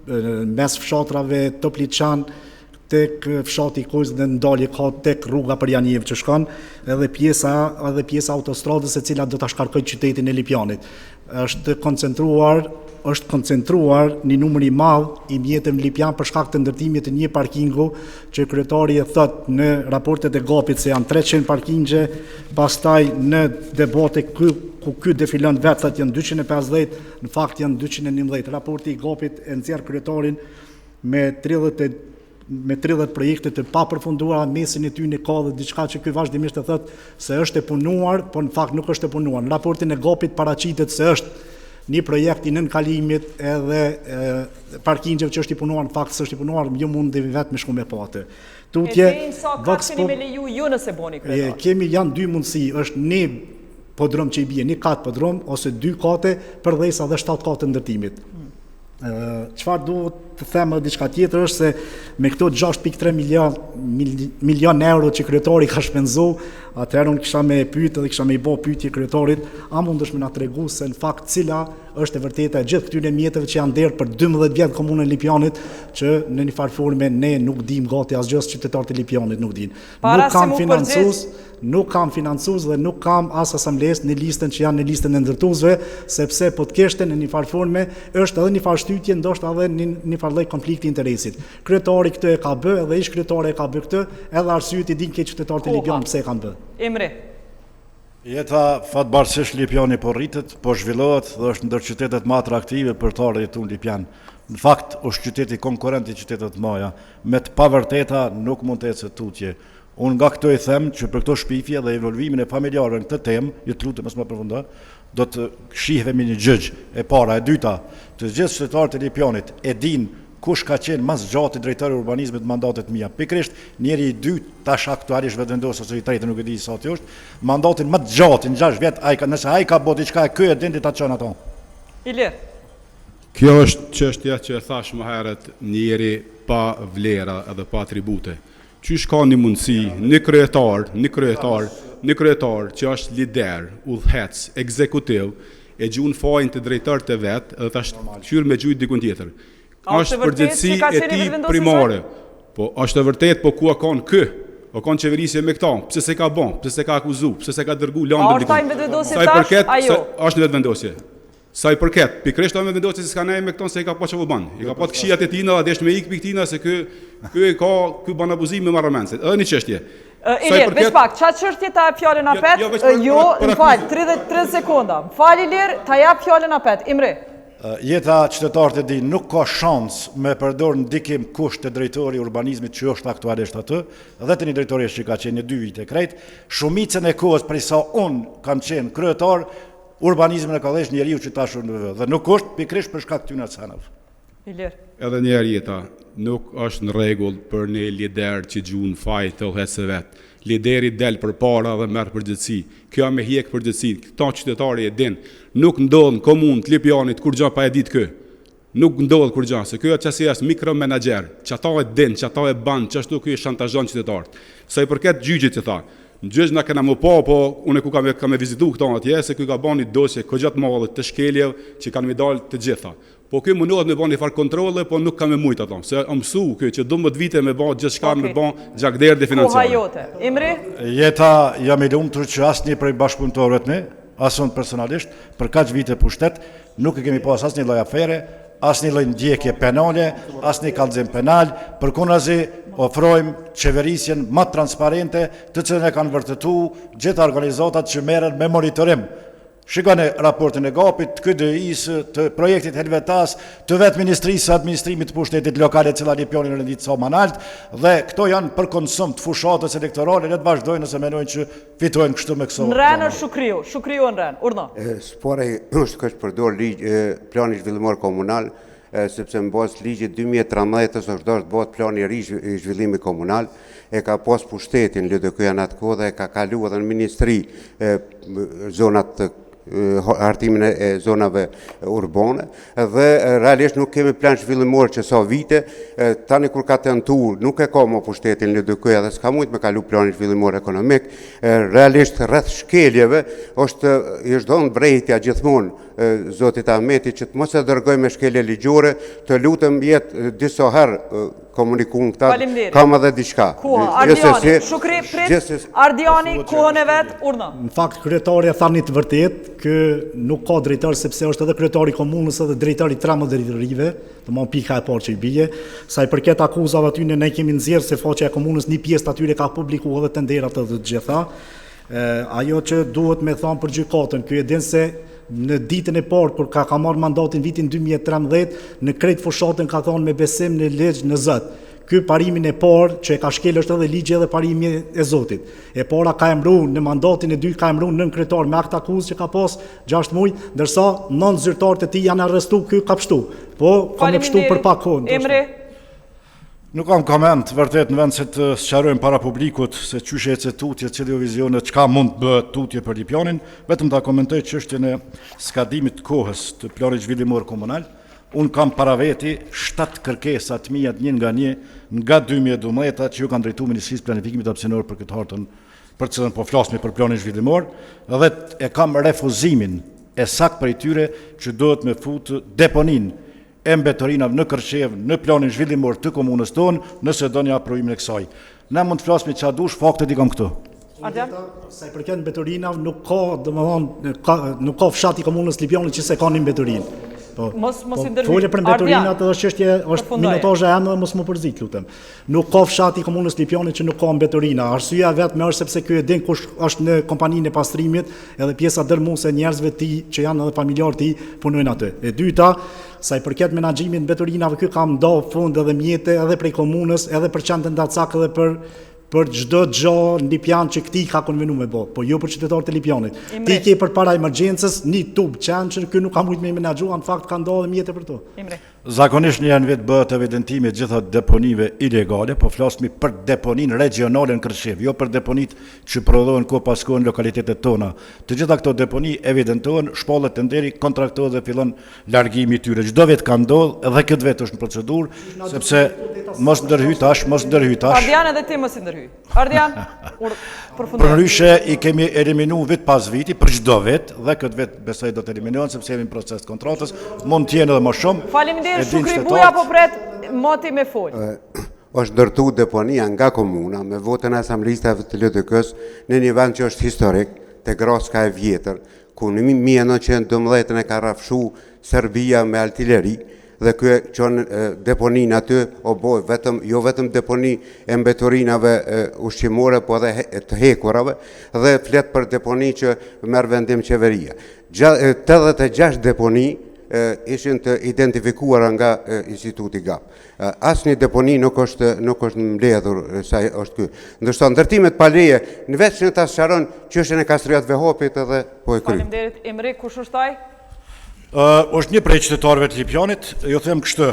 mes fshatrave Topliçan tek fshati Kojs dhe ndalje ka tek rruga për Janiev që shkon, edhe pjesa autostradës e cila do ta shkarkojë qytetin e Lipjanit. Është koncentruar një numër i madh i mjeteve në Lipjan për shkak të ndërtimit të një parkingu që kryetari e thot në raportet e GAP-it se janë 300 parkingje, pastaj në debate ku ky defilon vetë thot janë 250, në fakt janë 211. Raporti i GAP-it e nxjerr kryetarin me 30 projekte të papërfunduara, mesin e tyre ka dhe diçka që ky vazhdimisht e thot se është e punuar, por në fakt nuk është e punuar. Në raportin e GAP-it paraqitet se është një projekt i nënkalimit edhe parkingjeve që është i punuar, në fakt s'është i punuar, ju mundi vetëm me shku me pate. Tutje, ka keni me leju ju nëse boni kryetar? Kemi janë dy mundësi, është një podrom që i bie, një kat podrom ose 2 kate përdhesa dhe 7 kate ndërtimit. Çfarë duhet të them diçka tjetër është se me këto 6.3 milion euro që kryetari ka shpenzuar, atëherë unë kisha me pyet dhe kisha me i bë pyetje kryetarit, a mundesh më na tregu se në fakt cila është e vërteta e gjithë këtyre mjeteve që janë derë për 12 vjet komunën e Lipjanit, që në një farë forme ne nuk dim gati asgjë, qytetarët e Lipjanit nuk din. Nuk kam financues dhe nuk kam as asamblejes në listën që janë në listën e ndërtuesve, sepse po të kishte në një farë forme është edhe një farë shtytje, ndoshta edhe një farë lloj konflikti interesit. Kryetari këtë e ka bë, edhe ish kryetari e ka bë këtë, edhe arsyet i din ke qytetarët e Lipjanit pse e kanë bë. Emre. Jeta fatbarësisht Lipjani po rritet, po zhvillohet dhe është ndër qytetet më atraktive për të ardhur jetu në Lipjan. Në fakt është qyteti konkurrent i qytetet të mëdha, me të pavërteta nuk mund të ecë tutje. Unë nga këto i them që për këto shpifje dhe evolvimin e familjarëve në këtë temë, ju të lutem mos më përfundoj, do të shihemi një gjyq. E para, e dyta, të gjithë qytetarët e Lipjanit e din kush ka qenë mas gjatë drejtori i urbanizmit mandatet mia. Pikërisht njeri i dytë tash aktualisht vetëvendos ose i tretë nuk e di sa ti është, mandatin më të gjatë në 6 vjet nëse ai ka bërë diçka ky e din ti ta çon ato. Ilir. Kjo është çështja që e thash më herët, njeri pa vlera edhe pa atribute. Qysh ka një mundësi, një kryetar që është lider, udhëhec, ekzekutiv, e gjunë fajin të drejtarët e vetë, edhe ta shqyrë me gjujt dikun tjetër. Është përgjithësi e ti primare. Po, është e vërtet, po ku a kanë kë? O kanë qeverisje me këta, pse se ka bon, pse se ka akuzu, pse se ka dërgu landër dikun. A është ta vetëvendosje tash, ajo? Është një vetëvendosje. Sa i përket, pikërisht ta vetëvendosje se s'ka nejë me këton se i ka pa që vëban. I ka pa të këshijat e tina, dhe është me ikë piktina se ky ban abuzim me marramencet. Edhe një çështje. Ilir, veç pak, qatë çështje ta jap fjalën apet? Jo, më fal, 30 sekonda. Më fal Ilir, ta jap fjalën apet. Imre. Jeta qytetarët e din nuk ka shans me përdor ndikim kusht të drejtori urbanizmit që është aktualisht aty, dhe të një drejtoresh që ka qenë 2 vite krejt, shumicën e kohës prej sa unë kam qenë kryetar, urbanizmin e ka dhesh njeriu që tashur në vë, dhe nuk është pikrisht për shkak të tyre cenave. Ilir. Edhe njerë jeta, nuk është në regull për një lider që gjun faj të uhet se vetë. Lideri del për para dhe merë përgjithësi. Kjo me hjek përgjithësi. Këta qytetari e din. Nuk ndodhë në komunë të Lipjanit kur gja pa e ditë kë. Nuk ndodhë kur gja, se kjo qësi është mikromanager, që ata e din, që ata e banë, që ashtu kjo e shantazhon qytetarët. Sa i përket gjyqit që tha, në gjyq na kena më po une ku kam e vizitu këta atje, se kjo ka ba një dosje këgjat madhe të shkeljev që kanë mi dalë të gjitha. Po kjo mundohet me ba një farë kontrole, po nuk kam e mujtë ato. Se mësu kjo që 12 vite me ba gjithë shka me ba gjakderë dhe financiare. Koha jote. Imri? Jeta jam i lumtur që asë një prej bashkëpunëtorëve të mi, asë unë personalisht, për kaq vite pushtet, nuk e kemi pas asë një lloj afere, asë një lloj ndjekje penale, asë një kallëzim penal, përkundazi ofrojmë qeverisjen më transparente, të cilën e kanë vërtetu gjitha organizatat që merren me monitorim. Shikoni raportin e GAP-it, KDI-s, të projektit Helvetas, të vetë Ministrisë Administrimit të Pushtetit Lokale, cila Lipjani në rendit sa manalt, dhe këto janë për konsum të fushatës elektorale, le të vazhdojnë nëse menojnë që fitojnë kështu me këso. Në rënë Shukriu, Shukriu në rënë, urdo. Spora është kështë përdor plani zhvillimor komunal, sepse në bazë ligjit 2013 është dorë të bëhet plani i zhvillimit komunal, e ka pas pushtetin LDK në atë kohë dhe ka kalu edhe në ministri zonat hartimin e zonave urbane dhe realisht nuk kemi plan zhvillimor që sa vite, tani kur ka tentuar nuk e ka më pushtetin LDK dhe s'ka mujt me kalu planin zhvillimor ekonomik, realisht rreth shkeljeve është dhënë brejtja gjithmonë Zotit Ahmeti që të mos e dërgoj me shkelje ligjore, të lutem jetë disa herë komunikun këta, kam edhe diçka. Koha, Ardiani, Shukri, prit, Ardiani, kohën e vetë, urna. Në fakt, kryetari e thani të vërtet, kë nuk ka drejtar, sepse është edhe kryetari komunës edhe drejtari 13 drejtorive, të mon pika e parë që i bije, sa i përket akuzave aty ne kemi nxjerrë se faqja e komunës një pjesë të atyre ka publiku edhe tenderat edhe të gjitha. Ajo që duhet me thonë për gjykatën, kjo e din se në ditën e parë, kur ka marrë mandatin vitin 2013, në krejt fushatën ka thonë me besim në ligj në Zot. Ky parimin e parë që e ka shkel është edhe ligji edhe parimi e Zotit. E para ka emëruar në mandatin e dytë ka emëruar nën kryetar me akt akuzë që ka pas 6 muaj, ndërsa 9 zyrtarët e tij janë arrestuar, ky ka pështu. Po ka më pështu për pak kohë. Emri? Nuk kam koment, vërtet në vend se të sqarojmë para publikut se çyshe e tutje, cili vizionet, çka mund të bëhet tutje për Lipjanin, vetëm ta komentoj çështjen e skadimit të kohës të planit zhvillimor komunal. Unë kam para veti 7 kërkesa të mia një nga 2012 që ju kanë drejtuar Ministrisë Planifikimit Opsionor për këtë hartën, për cilën po flasmi për planin zhvillimor, dhe e kam refuzimin e saktë për tyre që duhet me futë deponin e mbetorinave në Kërçev, në planin zhvillimor të komunës tonë, nëse do një aprovimin e kësaj. Ne mund të flasmi çfarë dush, faktet i kam këtu. Sa i përket mbetorinave, nuk ka fshati komunës Lipjanit që se ka një mbetorin. Mos i ndërhyj. Folje për mbetorinat është çështje, është minutazhe e dhe mos më përzit, lutem. Nuk ka fshati komunës Lipjanit që nuk ka mbetorina. Arsyeja vetëm është sepse ky e din kush është në kompaninë e pastrimit, edhe pjesa dërmuese e njerëzve të tij që janë edhe familjarë të tij punojnë aty. E dyta, sa i përket menaxhimit mbetorinave, ky kam nda fond edhe mjete edhe prej komunës, edhe për qendrën Dacak edhe për çdo gjë në Lipjan që këti ka konvenu me bë, po jo për qytetarët e Lipjanit. Ti ke përpara emergjencës një tub qenë që ky nuk ka mujt me menaxhuar, në fakt ka ndodhur mjete për to. Zakonisht në janë vetë bëhet evidentimi gjitha deponive ilegale, po flasmi për deponin regionale në Kërçev, jo për deponit që prodhohen ko pas kohë në lokalitetet tona. Të gjitha këto deponi evidentohen, shpallet të nderi, kontraktohet dhe fillon largimi i tyre. Çdo vit ka ndodhur edhe këtë vit është në procedurë, sepse mos ndërhyj tash. Ardian edhe ti mos i ndërhyj. Ardian, përfundoj. Përndryshe i kemi eliminuar vit pas viti për çdo vit dhe këtë vit besoj do të eliminohen sepse jemi në proces të kontratës, mund të jenë edhe më shumë. Faleminderit Shukri Buja, po pret moti me fol. Është ndërtu deponia nga komuna me votën e asamblistave të LDK-s në një vend që është historik, te Graska e vjetër, ku në 1912 e ka rrafshu Serbia me artilleri dhe ky çon deponin aty o boj jo vetëm deponi e mbetorinave ushqimore, po edhe të hekurave dhe flet për deponi që merr vendim qeveria. 86 deponi ishin të identifikuara nga Instituti GAP. Asnjë deponi nuk është mbledhur sa është ky. Ndërsa ndërtimet pa leje në veç në ta sqaron çështjen e Kastriat Vehopit edhe po e kry. Faleminderit. Imri, kush është ai? Është një prej qytetarëve të Lipjanit, ju them kështu,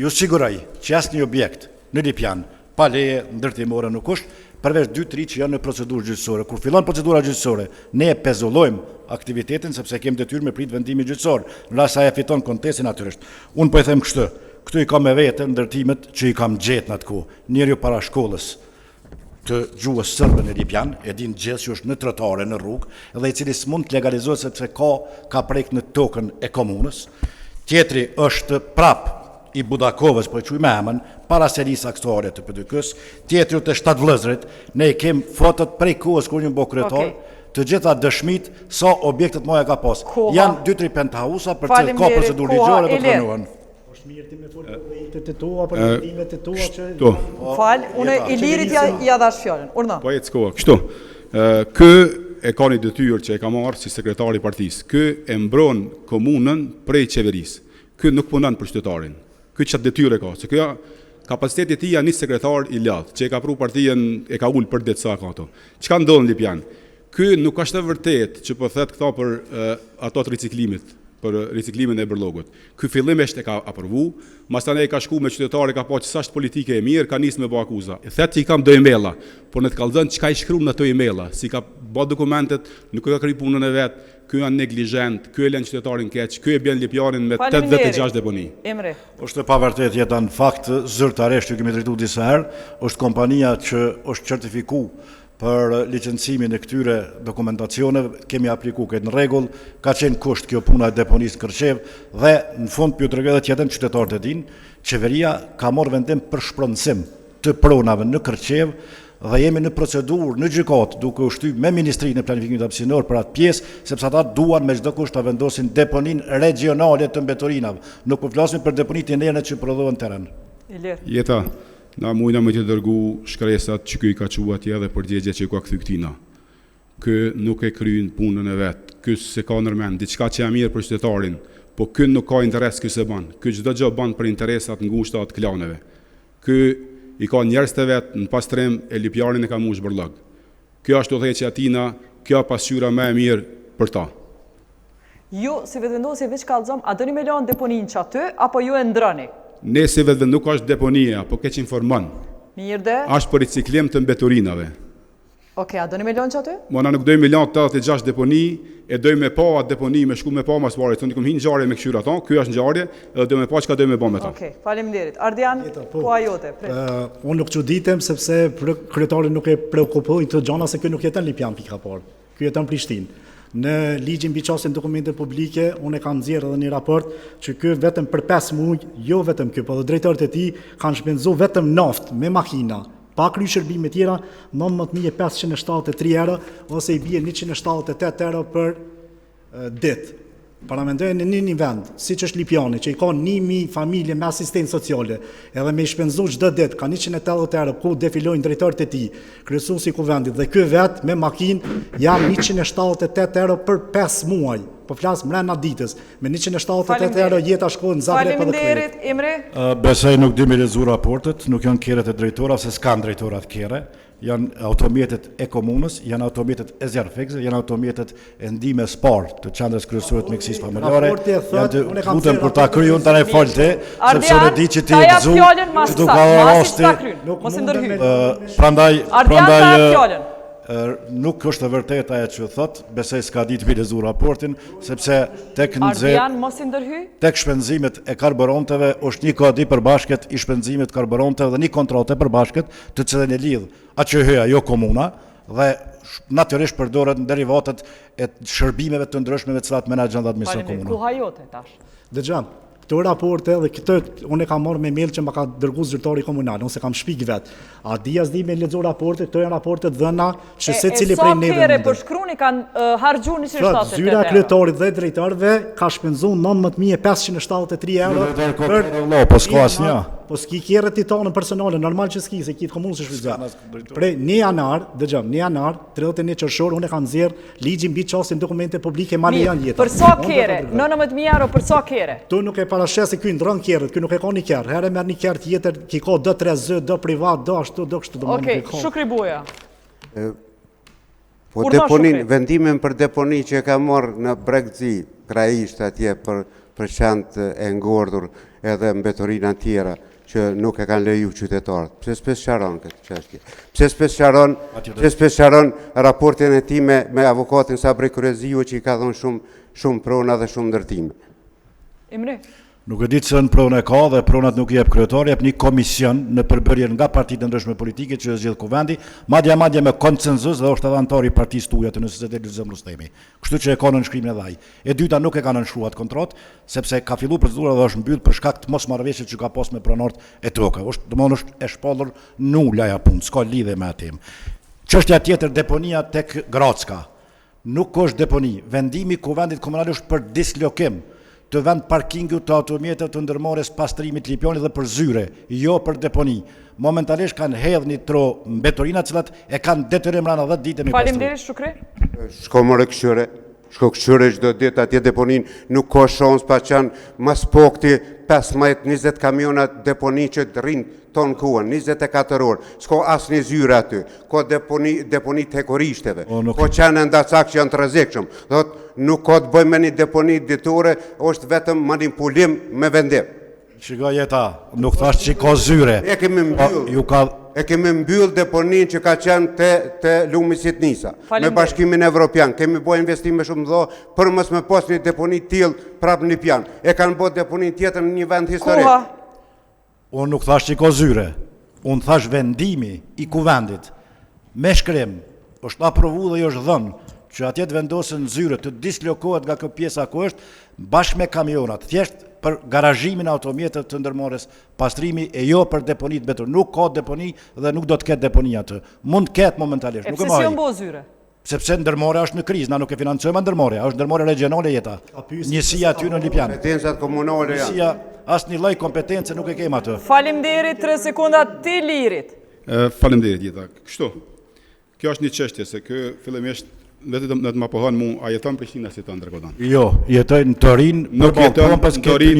ju siguroj që asnjë objekt në Lipjan pa leje ndërtimore nuk është, përveç 2-3 që janë në procedurë gjyqësore. Kur fillon procedura gjyqësore, ne pezullojmë aktivitetin sepse kemi detyrë me prit vendimin gjyqësor, në rast se ai fiton kontestin natyrisht. Unë po i them kështu, këtu i kam me vete ndërtimet që i kam gjetë në atë kohë. Njeriu para shkollës të gjuhës sërbe në Lipjan, e din gjithë që është në trotare, në rrugë, dhe i cili s'mund të legalizohet sepse ka prek në tokën e komunës. Tjetri është prap i Budakovës, po e quj me emën, para serisë aktuare të PDK-s, tjetri të Shtatë Vëllëzrit, ne i kem fotot prej kohës kur një bo kryetar, të gjitha dëshmit sa objektet moja ka pas. Janë 2-3 penthausa për që ka procedurë ligjore dhe të rënuan. është mirë ti me folë për projektet e tua, për vendimet e tua që... Falë, unë Ilirit ja dhash fjallën. Urna. Po e të skoha, kështu. Kë e ka një detyrë që e ka marrë si sekretari partisë. Kë e mbron komunën prej qeverisë. Kë nuk punon për qytetarin. Kë çat detyrë ka, se kjo kapaciteti i tij janë një sekretar i lart, që e ka pru partinë, e ka ul për ditë sa ka ato. Çka ndodh në Lipjan? Ky nuk është e vërtet që po thet këta për ato të riciklimit, për riciklimin e bërllogut. Ky fillimisht e ka aprovu, mastanej ka shku me qytetarë, ka pa që sa është politike e mirë, ka nisë me bë akuza. E thet që i kam do emaila, por në të kallëzën çka i shkruan në ato emaila, si ka bë dokumentet, nuk e ka kry punën e vet, ky janë neglizhent, ky e lën qytetarin keq, ky e bën Lipjanin me 86 deponi. Emre. Është pa vërtet jeta në fakt zyrtarisht, ju kemi drejtuar disa herë, është kompania që është certifikuar për licencimin e këtyre dokumentacioneve, kemi apliku këtë në rregull, ka qenë kusht kjo puna e deponisë Kërçev dhe në fund pju tregoj edhe tjetër qytetarët e din, qeveria ka marrë vendim për shpronësim të pronave në Kërçev dhe jemi në procedurë në gjykatë duke u shtyp me Ministrinë e Planifikimit Hapësinor për atë pjesë, sepse ata duan me çdo kusht ta vendosin deponinë regionale të mbeturinave. Nuk po flasim për deponitë internet që prodhohen terren. Jeta, na mujna me të dërgu shkresat që këj ka qua tje dhe përgjegje që i ka këthy këtina. Kë nuk e kryin punën e vetë, kë se ka nërmen, diçka që e mirë për qytetarin, po kë nuk ka interes kë se banë, kë gjdo gjë banë për interesat ngushta të klaneve. Kë i ka njerës të vetë në pastrim e Lipjanin e ka mush bërlëg. Kjo është udhëheqja atina, kjo pasqyra më e mirë për ta. Ju, si vetëvendosje veç kallëzom, a dëni me lanë deponin që aty, apo ju e ndroni? Ne si vetë nuk është deponia, po keq informon. Mirë dhe? Është për riciklim të mbeturinave. Oke, a dëni me lanë që aty? Mona nuk dojmë me lanë 86 deponi, e dojmë me pa atë deponi, me shku me pa mas pare, të në kom hinë ngjarje me këshyra ta, kjo është ngjarje, edhe dojmë me pa që ka dojmë me ba me ta. Oke, faleminderit. Ardian, po ajote. Unë nuk çuditem sepse kryetari nuk e preokupoi të gjana se kjo nuk jeton Lipjan pika parë. Ky jeton Prishtinë. Në ligjin mbi çështjen dokumente publike, unë kam nxjerrë edhe një raport që ky vetëm për 5 muaj, jo vetëm ky, por edhe drejtorët e tij kanë shpenzuar vetëm naftë me makina, pa kry shërbime tjera, 19.573 euro ose i bie 178 euro për ditë. Paramendojnë në një vend, si që është Lipjani, që i ka 1.000 familje me asistencë sociale, edhe me i shpenzu çdo ditë, ka 180 euro, ku defilojnë drejtorët e tij, kryesuesi i kuvendit, dhe ky vet me makinë janë 178 euro për 5 muaj. Po flas mbrana ditës, me 178 euro jeta shkon në Zagreb edhe këtu. Faleminderit, Imre. Besoj nuk di me lexuar raportet, nuk janë kerret e drejtora, se s'kan drejtorat kere. Janë automjetet e komunës, janë automjetet e zjarfikse, janë automjetet e ndime spar të qendrës kryesore të mjekësisë familjare. Janë të lutem kur ta kryej unë tani falte, sepse unë di që ti e gëzu, që do ka rasti. Mos i ndërhy. Prandaj fjalën. Nuk është e vërtetë ajo që thot, besoj s'ka ditë me lexuar raportin, sepse tek Ardian mos i ndërhy. Tek shpenzimet e karburanteve është një kodi përbashkët i shpenzimit karburanteve dhe një kontratë përbashkët të cilën e lidh atë hyja jo komuna dhe natyrisht përdoret në derivatet e shërbimeve të ndryshme me të cilat menaxhon dhe administron komuna. Ku hajote tash? Dëgjoj. Këto raporte dhe këtë unë kam marrë me mail që më ka dërguar zyrtari komunal, ose kam shpik vet. A di as di me lexo raporte, këto janë raporte dhëna që secili prej neve. Sa herë për shkruni kanë harxhuar 178 euro. Zyra kryetarit dhe drejtorëve ka shpenzuar 19.573 euro për po s'ka asnjë. po s'ki kjerë titanën personale, normal që s'ki, se ki të komunës është shvizja. Prej 1 janar, dëgjëm, 1 janar, 31 qershor, unë e kam zjerë ligjin mbi çastin dokumente publike mali janë jetë. Për sa kere? 19.000 euro për sa kere? Tu nuk e parashes se ky ndron kjerët, ky nuk e ka një kjerë. Herë merr një kjerë tjetër, ki ka do 3 zë, do privat, do ashtu, do kështu, do Okej, Shukri Buja. Po Urma deponin, Shukri. vendimin për deponi që e ka marrë në Bregzi, krajisht atje për qenë e ngordur edhe mbeturinë tjera që nuk e kanë leju qytetarët. Pse s'pes qaron këtë çështje? Pse s'pes qaron raportin e tij me avokatin Sabri Kureziu që i ka dhënë shumë prona dhe shumë ndërtime. Imri. Nuk e ditë se në pronë e ka dhe pronat nuk i jep kryetari, jep një komision në përbërje nga partitë ndryshme politike që zgjedh kuvendi, madje me konsenzus dhe është edhe antar i partisë tuaj të NSSD Lulzëm Rustemi. Kështu që e ka në nënshkrimin e vaj. E dyta nuk e ka nënshkruar kontratë, sepse ka filluar procedura dhe është mbyllur për shkak të mosmarrëveshjes që ka pas me pronarët e tokë. Domthonë është e shpallur nula ja punë, s'ka lidhje me atë. Çështja tjetër, deponia tek Gracka. Nuk është deponi. Vendimi i kuvendit komunal është për dislokim të vend parkingu të automjetëve të ndërmarrjes pastrimit Lipjanit dhe për zyre, jo për deponi. Momentalisht kanë hedhur një tro mbetorina të cilat e kanë detyrim rana 10 ditë me pastrim. Faleminderit Shukri. Shko more këshyre, çdo ditë atje deponin, nuk ka shans pa qenë mas pokti 15-20 kamiona deponi që rrin ton kuën, 24 orë, s'ka asnjë zyre aty, ka deponi të hekorishteve, ka qenë ndacak që janë të rrezikshëm, nuk ka të bëjmë me një deponi ditore, është vetëm manipulim me vendim. Shiko Jeta, nuk thash që ka zyre. E kemi mbyll deponin që ka qenë te Lumi Sitnisa, me Bashkimin Evropian, kemi bërë investime shumë dho, për mos me pas një deponi tillë prap në Lipjan. E kanë bërë deponin tjetër në një vend historik. Koha. Unë nuk thash që ka zyre, unë thash vendimi i kuvendit me shkrim është aprovu dhe jo është dhënë që atje të vendosen zyre të dislokohet nga kjo pjesa ku është bashkë me kamionat, thjesht për garazhimin e automjeteve të ndërmarrjes pastrimi e jo për deponit betur. Nuk ka deponi dhe nuk do të ketë deponi aty. Mund të ketë momentalisht, nuk e pse si janë bërë zyre? Sepse ndërmarrja është në krizë, na nuk e financojmë ndërmarrja, është ndërmarrja regionale Jeta. Njësia aty në Lipjan. Kompetencat komunale janë. Njësia asnjë lloj kompetence nuk e kemi aty. Faleminderit, 3 sekonda ti Lirit. Faleminderit Jeta. Kështu. Kjo është një çështje se ky fillimisht vetëm më pohon mua, a jeton Prishtina si ton Dragodan? Jo, jetoj në Torin, nuk jeton në Torin,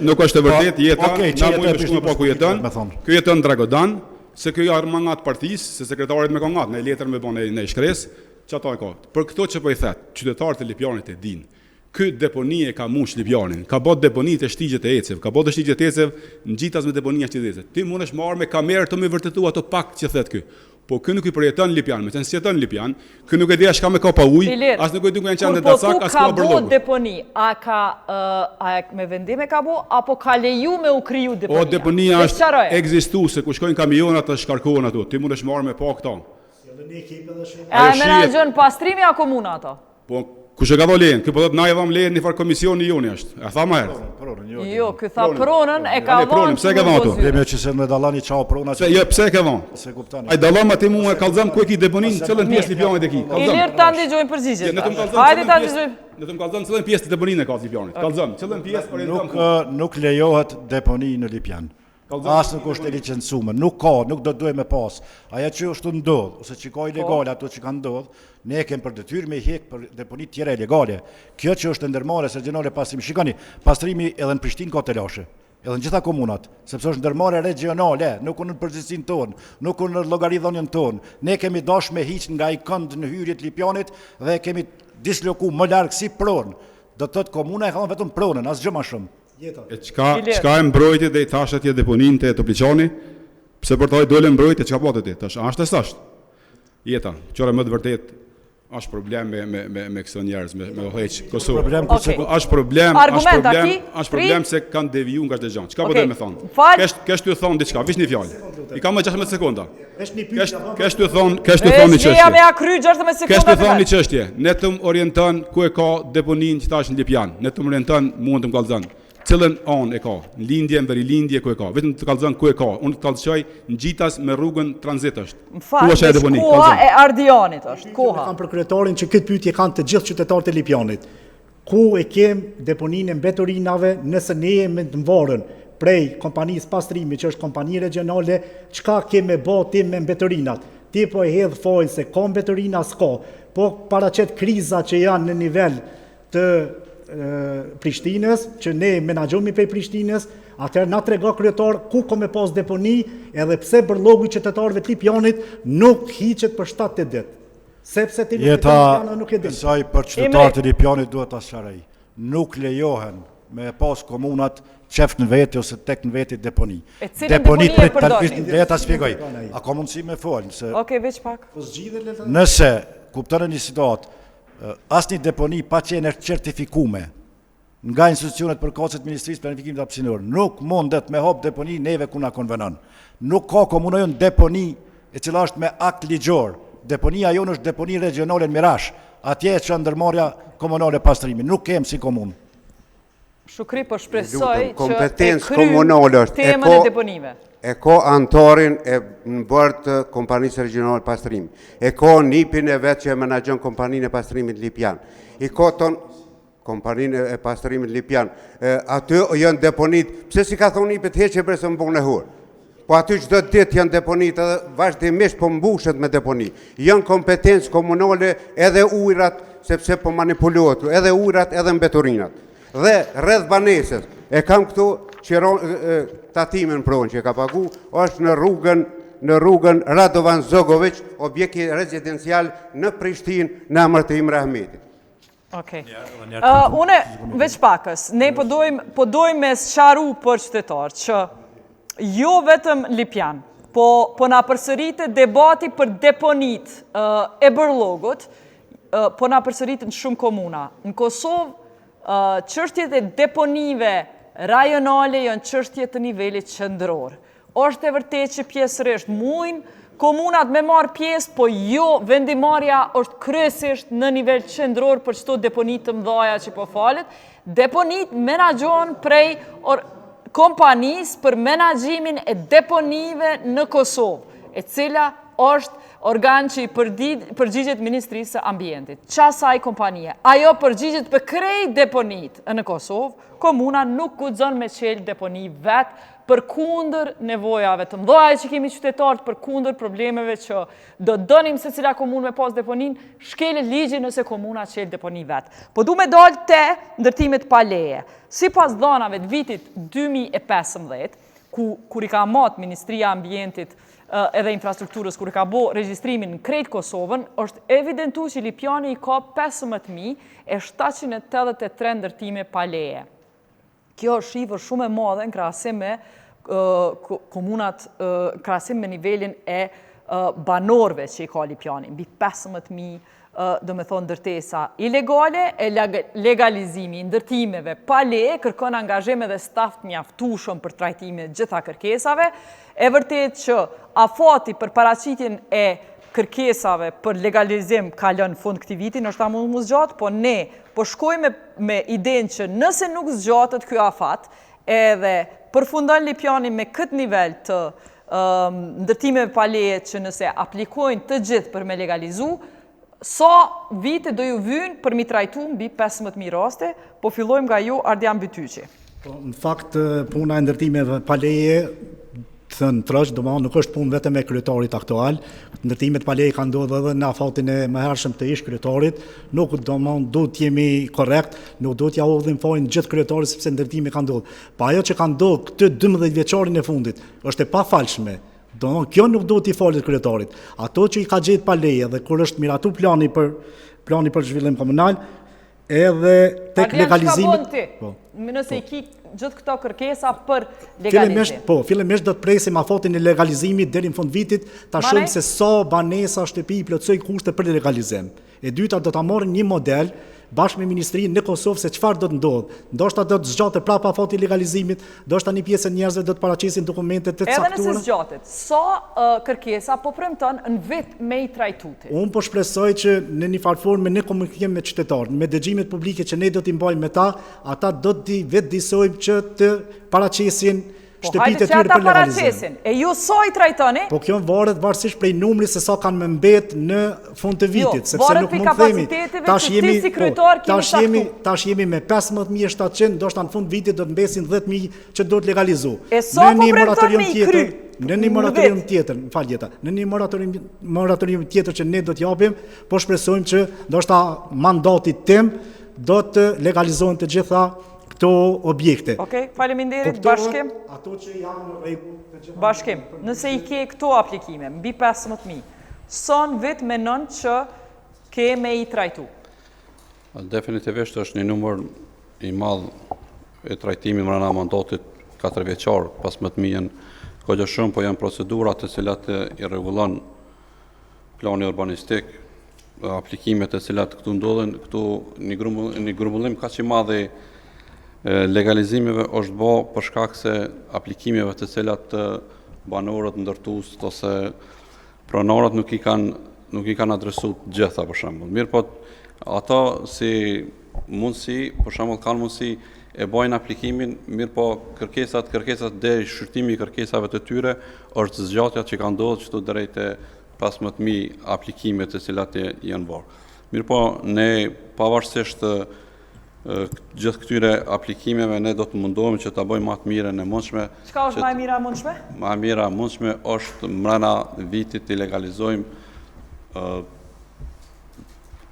nuk është e vërtetë Jeta, na mund të shkojmë pa ku jeton. Ky jeton Dragodan, se ky armangat partisë, se sekretarit me ka ngat, në letër me bën në shkres, çata e ka. Për këto që po i thet, qytetarët e Lipjanit e dinë. Ky deponi e ka mush Lipjanin, ka bot deponi të shtigjet e Ecev, ka bot të shtigjet e Ecev ngjitas me deponia të Ecev. Ti mundesh marr me kamerë të më vërtetu ato pak që thet ky. Po ky nuk i përjeton Lipjan, me të si jeton Lipjan, ky nuk e di as ka me ka pa ujë, as nuk e di ku janë çantë dacak, as ka bërlog. Po deponi, a me vendim e ka bu apo ka leju me u kriju deponia? O deponia është ekzistuese ku shkojnë kamionat të shkarkohen ato. Ti mundesh marr me pa këto. A menaxhon pastrimi a komuna ato? Po kush e ka dhënë lejen? Ky po thotë na i dham lejen në far komisioni joni është. E tha më herë. Jo, ky tha pronën e ka dhënë. Pse e ka dhënë ato? Demi që se me dallani çao prona. Jo, pse e ka dhënë? Se kuptoni. Ai dallon atë mua kallzam ku e ki deponin, cilën pjesë Lipjanit e ki. Ilir ta ndëgjojmë përgjigjet. Hajde ta ndëgjojmë. Ne të kallzon cilën pjesë të deponin e ka Lipjanit. Kallzon, cilën pjesë orienton. Nuk lejohet deponi në Lipjan. As nuk është e licencuar, nuk ka, nuk do të duhet me pas. Ajo që është ndodh, ose që ka ilegale ato që kanë ndodh, ne kemi për detyrë me hek për deponi të tjera ilegale. Kjo që është ndërmarrjes regionale pastrimi, shikoni, pastrimi edhe në Prishtinë ka të lashe. Edhe në gjitha komunat, sepse është ndërmarrje regionale, nuk në përgjithësinë tonë, nuk në llogaridhënien tonë. Ne kemi dashur me hiq nga ai kënd në hyrje të Lipjanit dhe kemi disloku më larg si pronë. Do të thotë komuna e ka vetëm pronën, asgjë më shumë. E çka e mbrojti dhe i thash atje deponin të Topliçani, pse për ta dole mbrojti çka bëhet ti? Tash është s'është. Jeta, çore më të vërtet është problem me këto njerëz me hoç Kosovë. Është problem se kanë devijuar nga çdo gjë. Çka po të më thon? Kesh ty thon diçka, vish një fjalë. I kam më 16 sekonda. Kesh ty thon një çështje. Jam ja kry 16 sekonda. Kesh ty thon një çështje. Ne të orienton ku e ka deponin që tash në Lipjan. Ne të orienton mund të kallzon. Cilën anë e ka, në lindje, në verilindje, ku e ka, vetëm të kallzon ku e ka, unë të kallzoj në gjitas me rrugën tranzit është. Më falë, koha e Ardianit është, koha. Kam për kryetarin që këtë pyetje kanë të gjithë qytetarët e Lipjanit. Ku e kem deponinë e mbetorinave nëse ne jemi të mvarën prej kompanisë pastrimi, që është kompani regionale, çka ke me bë ti me mbetërinat? Ti po e hedh fojnë se ka mbetërina, s'ka, po paraqet kriza që janë në nivel të Prishtinës, që ne menaxhojmë prej Prishtinës, atëherë na trego kryetar ku ka me pas deponi, edhe pse bërllogu i qytetarëve të Lipjanit nuk hiqet për 7-8 ditë. Sepse ti nuk e din. Kësaj për qytetarët e Lipjanit duhet ta sqaroj. Nuk lejohen me pas komunat qeft në veti ose tek në veti deponi. Deponit e përdorni. Le ta shpjegoj. A ka mundësi me fol se Okej, veç pak. nëse kupton një situatë, asnjë deponi pa qenë certifikume nga institucionet përkatëse të Ministrisë Planifikimit Hapësinor, nuk mundet me hap deponi neve ku na konvenon. Nuk ka komuna jon deponi e cila është me akt ligjor. Deponia jon është deponi regionale në Mirash. Atje është ndërmarrja komunale pastrimi. Nuk kem si komunë. Shukri po shpresoj që kompetencë komunale është temën e deponive. E ka antarin e në bërë të kompanisë regionale pastrimi. E ka nipin e vetë që e menaxhon kompaninë e pastrimit Lipjan. I ka ton kompaninë e pastrimit Lipjan. Aty janë deponit, pse si ka thonë nipit heqe për së mbunë e hurë. Po aty çdo ditë janë deponit edhe vazhdimisht po mbushet me deponi. Janë kompetencë komunale edhe ujrat, sepse po manipulohet, edhe ujrat edhe mbeturinat. Dhe rreth banesës, e kam këtu tatimin pronë që ka pagu, është në rrugën Radovan Zogović, objekti rezidencial në Prishtinë në emër të Imre Ahmetit. Okej. Une veç pakës, ne po dojmë me sqaru për qytetarë që jo vetëm Lipjan, po na përsëritet debati për deponit e bërllogut, po na përsëritet në shumë komuna. Në Kosovë, çështjet e deponive rajonale janë çështje të nivelit qendror. Është e vërtetë që pjesërisht mujnë komunat me marrë pjesë, po jo vendimarrja është kryesisht në nivel qendror për çdo deponi të mëdha që po falet. Deponit menaxhohen prej kompanisë për menaxhimin e deponive në Kosovë, e cila është organ që i përgjigjet Ministrisë së Ambientit. Qasaj kompanie, ajo përgjigjet për krejt deponit në Kosovë, komuna nuk guxon me qelë deponi vetë për kundër nevojave të mëdha që kemi qytetarët, për kundër problemeve që do dënim se cila komunë me pas deponin, shkelet ligji nëse komuna qelë deponi vetë. Po du me dalë te ndërtimet pa leje. Si pas dhënave të vitit 2015, kur i ka matë Ministria e Ambientit edhe infrastrukturës, kur i ka bo regjistrimin në krejt Kosovën, është evidentu që Lipjani i ka 15.783 ndërtime pa leje. Kjo është shifër shumë e madhe në krahasim me komunat, krahasim me nivelin e banorëve që i ka Lipjani, mbi 15.000 do me thonë ndërtesa ilegale, e legalizimi i ndërtimeve pa leje kërkon angazhim edhe staf të mjaftueshëm për trajtimin e gjitha kërkesave. E vërtet që afati për paraqitjen e kërkesave për legalizim ka lënë fund këtij viti, ndoshta mund të zgjatë, po ne po shkojmë me idenë që nëse nuk zgjatet ky afat, edhe përfundon Lipjani me këtë nivel të ndërtimeve pa leje që nëse aplikojnë të gjithë për me legalizu, sa vite do ju vynë për mi trajtu mbi 15.000 raste, po fillojmë nga ju Ardian Bytyqi. Në fakt, puna e ndërtimeve pa leje, thënë trësh, nuk është punë vetëm e kryetarit aktual. Ndërtimet pa leje kanë ndodhur edhe në afatin e mëhershëm të ish kryetarit. Nuk duhet jemi korrekt, nuk duhet ja udhim fojnë gjithë kryetarit sepse ndërtimi kanë ndodhur. Pa ajo që kanë ndodhur këtë 12 vjeçarin e fundit, është e pafalshme. Kjo nuk duhet i falet kryetarit. Ato që i ka gjetë pa leje dhe kur është miratu plani për zhvillim komunal, edhe tek legalizimi. Nëse i ki gjithë këto kërkesa për legalizim. Fillimisht do të presim afatin e legalizimit deri në fund vitit, ta shohim se sa banesa shtëpi i plotësoj kushte për legalizim. E dyta do ta marrim një model bashkë me Ministrinë në Kosovë se çfarë do të ndodhë. Ndoshta do të zgjatet prapa afati i legalizimit, ndoshta një pjesë e njerëzve do të paraqesin dokumentet të caktuara. Edhe nëse zgjatet, sa kërkesa po premton në vit me i trajtuti? Unë po shpresoj që në një farë forme ne komunikim me qytetarët, me dëgjimet publike që ne do t'i mbajmë me ta, ata do t'i vetë disojmë që të paraqesin shtëpitë e tyre për legalizim. Paracesin, e ju so i trajtoni? Po kjo varet varësisht prej numrit se sa kanë më mbet në fund të vitit, sepse varet nuk pi mund të themi. kapaciteteve që ti si kryetar keni saktu. Tash jemi me 15700, ndoshta në fund vitit do të mbesin 10000 që do të legalizu. E sa po premton me i kry? Në një moratorium tjetër, në një moratorium tjetër që ne do t'japim, po shpresojmë që ndoshta mandati tim do të legalizohen të gjitha këto objekte. Okej, faleminderit, bashkim. Ato që janë në rregull të gjitha. Bashkim, nëse i ke këto aplikime, mbi 15.000, son vit menon që ke me i trajtu? Definitivisht është një numër i madh e trajtimit mbrana mandatit 4 vjeçar, 15.000 janë kohë shumë, po janë procedurat të cilat i rregullon plani urbanistik, aplikimet të cilat këtu ndodhen, këtu një grumbullim kaq i madh i legalizimeve është bë për shkak se aplikimeve të cilat banorët, ndërtues ose pronaret nuk i kanë adresuar të gjitha për shembull. Mirë, po ato si mundësi, për shembull kanë mundësi e bojnë aplikimin, mirë po kërkesat deri shqyrtimi i kërkesave të tyre është zgjatja që ka ndodhur çdo drejt 15.000 aplikime të cilat janë bërë. Mirë po ne pavarësisht gjithë këtyre aplikimeve ne do të mundohemi që ta bëjmë më të mirën e mundshme. Çka është më e mira e mundshme? Më e mira e mundshme është mbrana vitit të legalizojmë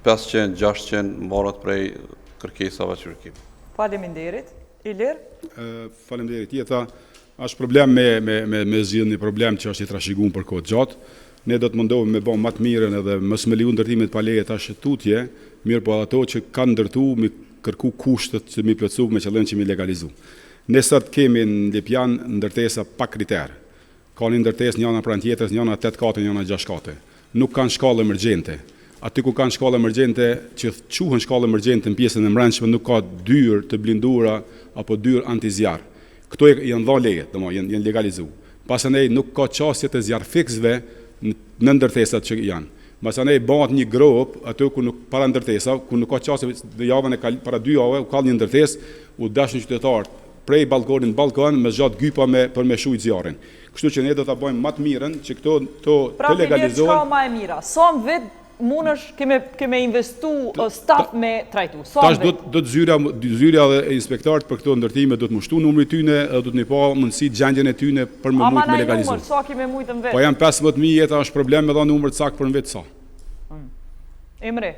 500-600 morët prej kërkesave që kemi. Faleminderit. Ilir? Faleminderit. Jeta, është problem me zgjidhni problem që është i trashëguar për kohë gjatë. Ne do të mundohemi me bë më të mirën edhe mos me leju ndërtimet pa leje tash tutje, mirë po ato që kanë ndërtuar mi kërku kushtet që mi plotësu me qëllim që mi legalizu. Ne sot kemi në Lipjan ndërtesa pa kriter. Ka një ndërtesë njëna pranë tjetrës, njëna 8 kate, njëna 6 kate. Nuk kanë shkallë emergjente. Aty ku kanë shkallë emergjente, që quhen shkallë emergjente në pjesën e mbrëmshme, nuk ka dyrë të blindura apo dyrë antizjarr. Këto janë dhënë leje, domethënë janë legalizuar. Pastaj nuk ka çështje të zjarrfiksëve në ndërtesat që janë. Masanej bëhet një grop aty ku nuk para ndërtesa, ku nuk ka çështje javën e para 2 javë, ka një ndërtesë u dashur qytetar prej balkonit në balkon me zgjat gypa për me shujt zjarrin. Kështu që ne do ta bëjmë më të mirën që këto të legalizohen. Pra, më e mira. Sa vit mundesh keme investu staf me trajtu. Tash do të zyrja dhe inspektorët për këto ndërtime do të mushtu numrin tyne, do të nipa mundësi gjendjen e tyne për më shumë me legalizuar. Numër, sa kemi mujtë në vetë? Po janë 15.000 jeta, është problem me dha numër të saktë për në vetë sa. Emre.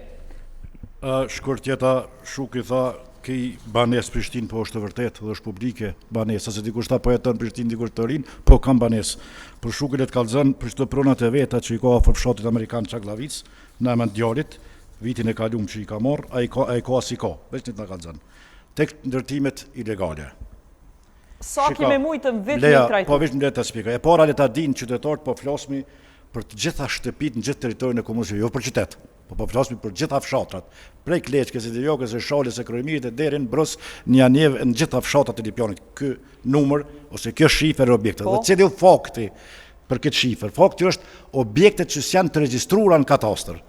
Shkurt jeta Shuki tha këj banes Prishtinë po është të vërtet dhe është publike banes, se dikush ta po jeton Prishtinë, dikush të rinë, po kam banes. Për Shuki le të kallëzën për çdo pronat e veta që i ka afër fshatit amerikan Çaklavic, në emën djalit, vitin e kaluar që i ka marr, ai ka si ka, veç të na kallëzën. Tek ndërtimet ilegale. Sa kemi mujtë në vetë Leja, me trajtu? po veç në le të spjegoj. E para le ta dinë qytetarët, po flasmi për të gjitha shtëpitë në gjithë territorin e komunës, jo për qytet. Po flasmi për gjitha fshatrat. Prej Kleçkës, Idejokës, Shalës, Kryemirët deri në Brus, në Janev, në gjitha fshatrat e Lipjanit. Ky numër ose kjo shifër e objekte. Dhe cili fakti për këtë shifër? Fakti është objektet që s'janë të regjistruara në katastër.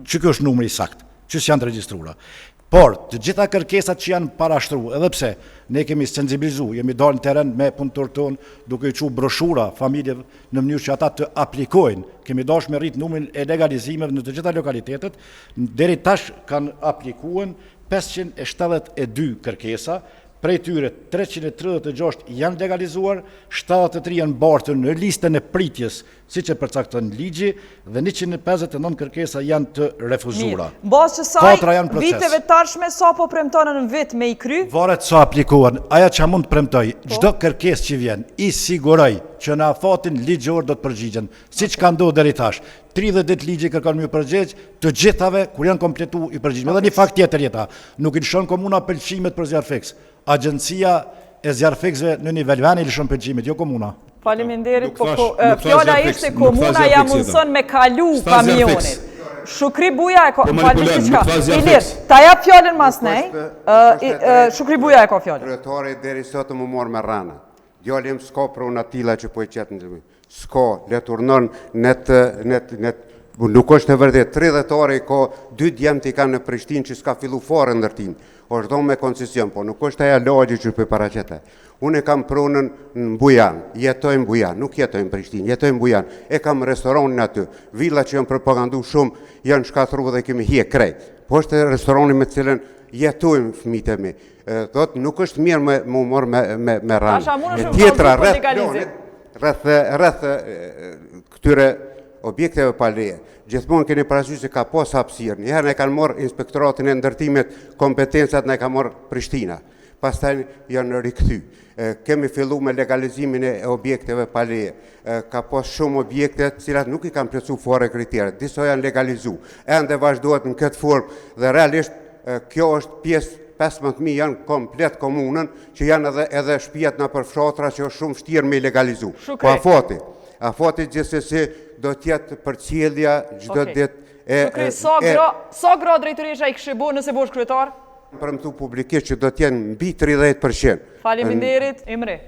Që kjo është numri i saktë, që s'janë të regjistruara. Por, të gjitha kërkesat që janë parashtruar, edhe pse ne kemi sensibilizuar, jemi dalë në teren me punëtorët tonë, duke i çuar broshura familjeve në mënyrë që ata të aplikojnë. Kemi dashur me rrit numrin e legalizimeve në të gjitha lokalitetet, deri tash kanë aplikuar 572 kërkesa. Prej tyre 336 janë legalizuar, 73 janë bartur në listën e pritjes, siç e përcakton ligji, dhe 159 kërkesa janë të refuzuara. Bazë kësaj viteve tashme sa po premtohen në vit me i kry? Varet sa aplikohen. Aja që mund të premtoj, çdo kërkesë që vjen, i siguroj që në afatin ligjor do të përgjigjen, siç ka ndodhur deri tash. 30 ditë ligji kërkon më përgjigj, të gjithave kur janë kompletuar i përgjigjen. Edhe një fakt tjetër jeta, nuk i lëshon komuna pëlqimet për zjarrfiks. Agjencia e zjarrfiksve në nivel veni i lëshon pëlqimet, jo komuna. Faleminderit, po fjala ishte komuna ja mundson me kalu kamionit. Shukri Buja e ka Ilir, ta jap fjalën mas nej. Shukri Buja e ka fjalën. Kryetari deri sot më mor me rana. Djalim s'ka prona tilla që po i qet në s'ka, le turnon net nuk është e vërtet. 30 orë ka 2 djemtë i kanë në Prishtinë që s'ka fillu fare ndërtim. është dhomë me koncesión, po nuk është aja lagji që për paraqete. Unë e kam pronën në Bujan, jetoj në Bujan, nuk jetoj në Prishtinë, jetoj në Bujan, e kam restoranin aty, villa që janë propagandu shumë, janë shkatru dhe kemi hje krejt. Po është restorani me cilën jetojmë fëmijët e mi. Thot, nuk është mirë më morë me ranë. Tjetra, rreth këtyre objekteve pa leje. Gjithmonë keni parasysh se ka pas hapësirë. Njëherë ne kanë marrë inspektoratin e ndërtimit, kompetencat ne ka marrë Prishtina. Pastaj janë rikthy. Kemi fillu me legalizimin e objekteve pa leje. Ka pas shumë objekte cilat nuk i kanë plotësuar fare kriteret. Disa janë legalizu. Ende vazhdohet në këtë formë dhe realisht kjo është pjesë 15.000 janë komplet komunën që janë edhe shtëpiat në përfshatra që është shumë vështirë me legalizu. Po afati gjithsesi do t'jetë përcjellja çdo ditë e sa gra drejtoresha i kishte bërë nëse bosh kryetar? Premtu publikisht që do t'jenë mbi 30%. Faleminderit, Imre.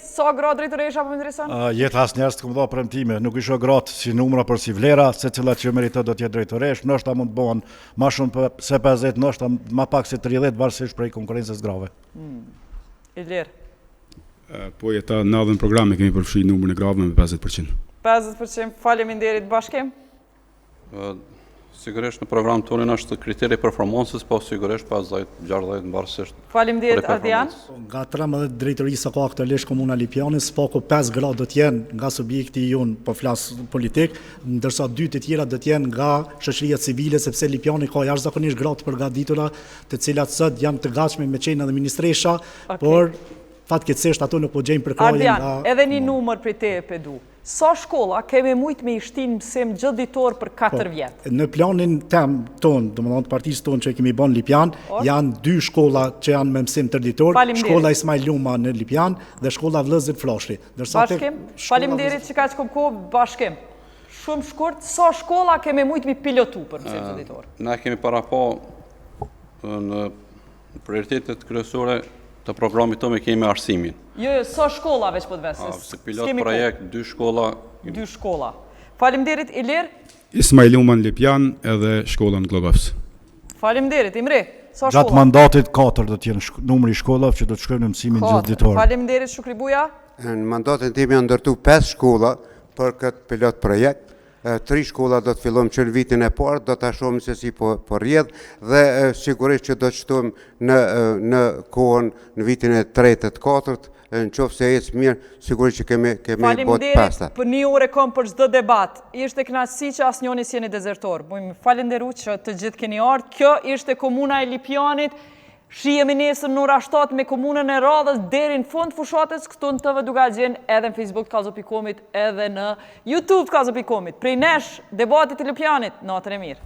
Sa gra drejtoresha po më intereson? Jetë asë njerës të këmë dha premtime, nuk isho gratë si numra për si vlera, se cilat që meritë do t'jetë drejtoresh, nështë ta mund të bëhen ma shumë se 50, nështë ma pak se 30, varësisht prej konkurencës grave. Ilir. Po jeta në adhën programe kemi përfshi numrën e grave me 50%. 50%, faleminderit Bashkim. Sigurisht në program tonë është kriteri performancës, po sigurisht pas 60 varësisht. Faleminderit Ardian. Nga 13 drejtorisë ka aktualisht komuna Lipiani, s'pako 5 gra do t'jenë nga subjekti jonë, po flas politik, ndërsa 2 të tjera do t'jenë nga shoqëria civile, sepse Lipiani ka jashtëzakonisht gra të përgatitura, të cilat sot janë të gatshme me qenë edhe ministresha, por fatkeqësisht ato nuk po gjejnë përkraje nga... Ardian, edhe një numër për te e pedu. Sa shkolla kemi mujt me i shtin mësim gjithë ditor për 4 vjetë? Në planin tem tonë, do më thonë të partisë tonë që kemi bon Lipjan, janë 2 shkolla që janë me mësim tërditor, shkolla Ismail Luma në Lipjan dhe shkolla Vllëzër Flashri. Bashkim, faleminderit që ka që kom kohë, Bashkim. Shumë shkurt, sa shkolla kemi mujt me pilotu për mësim tërditor? Ne kemi para po në prioritetet kryesore të programit të me kemi arsimin. Jo, sa shkolla veç po të vesis? Se pilot projekt, 2 shkolla. 2 shkolla. Faleminderit, Ilir. Ismail Uman Lipjan edhe shkollën Glogofs. Faleminderit, Imre. Sa shkolla? Gjatë mandatit 4 do t'jenë numri i shkollave që do të shkojnë në mësimin gjithë ditor. Faleminderit, Shukri Buja. Në mandatin tim janë ndërtu 5 shkolla për këtë pilot projekt. 3 shkolla do të fillojmë që në vitin e parë, do të shohim se si po rrjedh dhe sigurisht që do të shtojmë në kohën në vitin e 3-të të 4-të, në qoftë se ecë mirë, sigurisht që kemi botë pasta. Faleminderit për 1 orë kom për çdo debat. Ishte kënaqësi që asnjëri s'jeni dezertor. Bujmë falenderu që të gjithë keni ardhur. Kjo ishte komuna e Lipjanit. Shihemi nesër në ora 7 me komunën e Radhës deri në fund fushatës këtu në TV Dugaxhin, edhe në Facebook Kazo.comit, edhe në YouTube Kazo.comit. Prej nesh, debatit e Lipjanit, natën e mirë.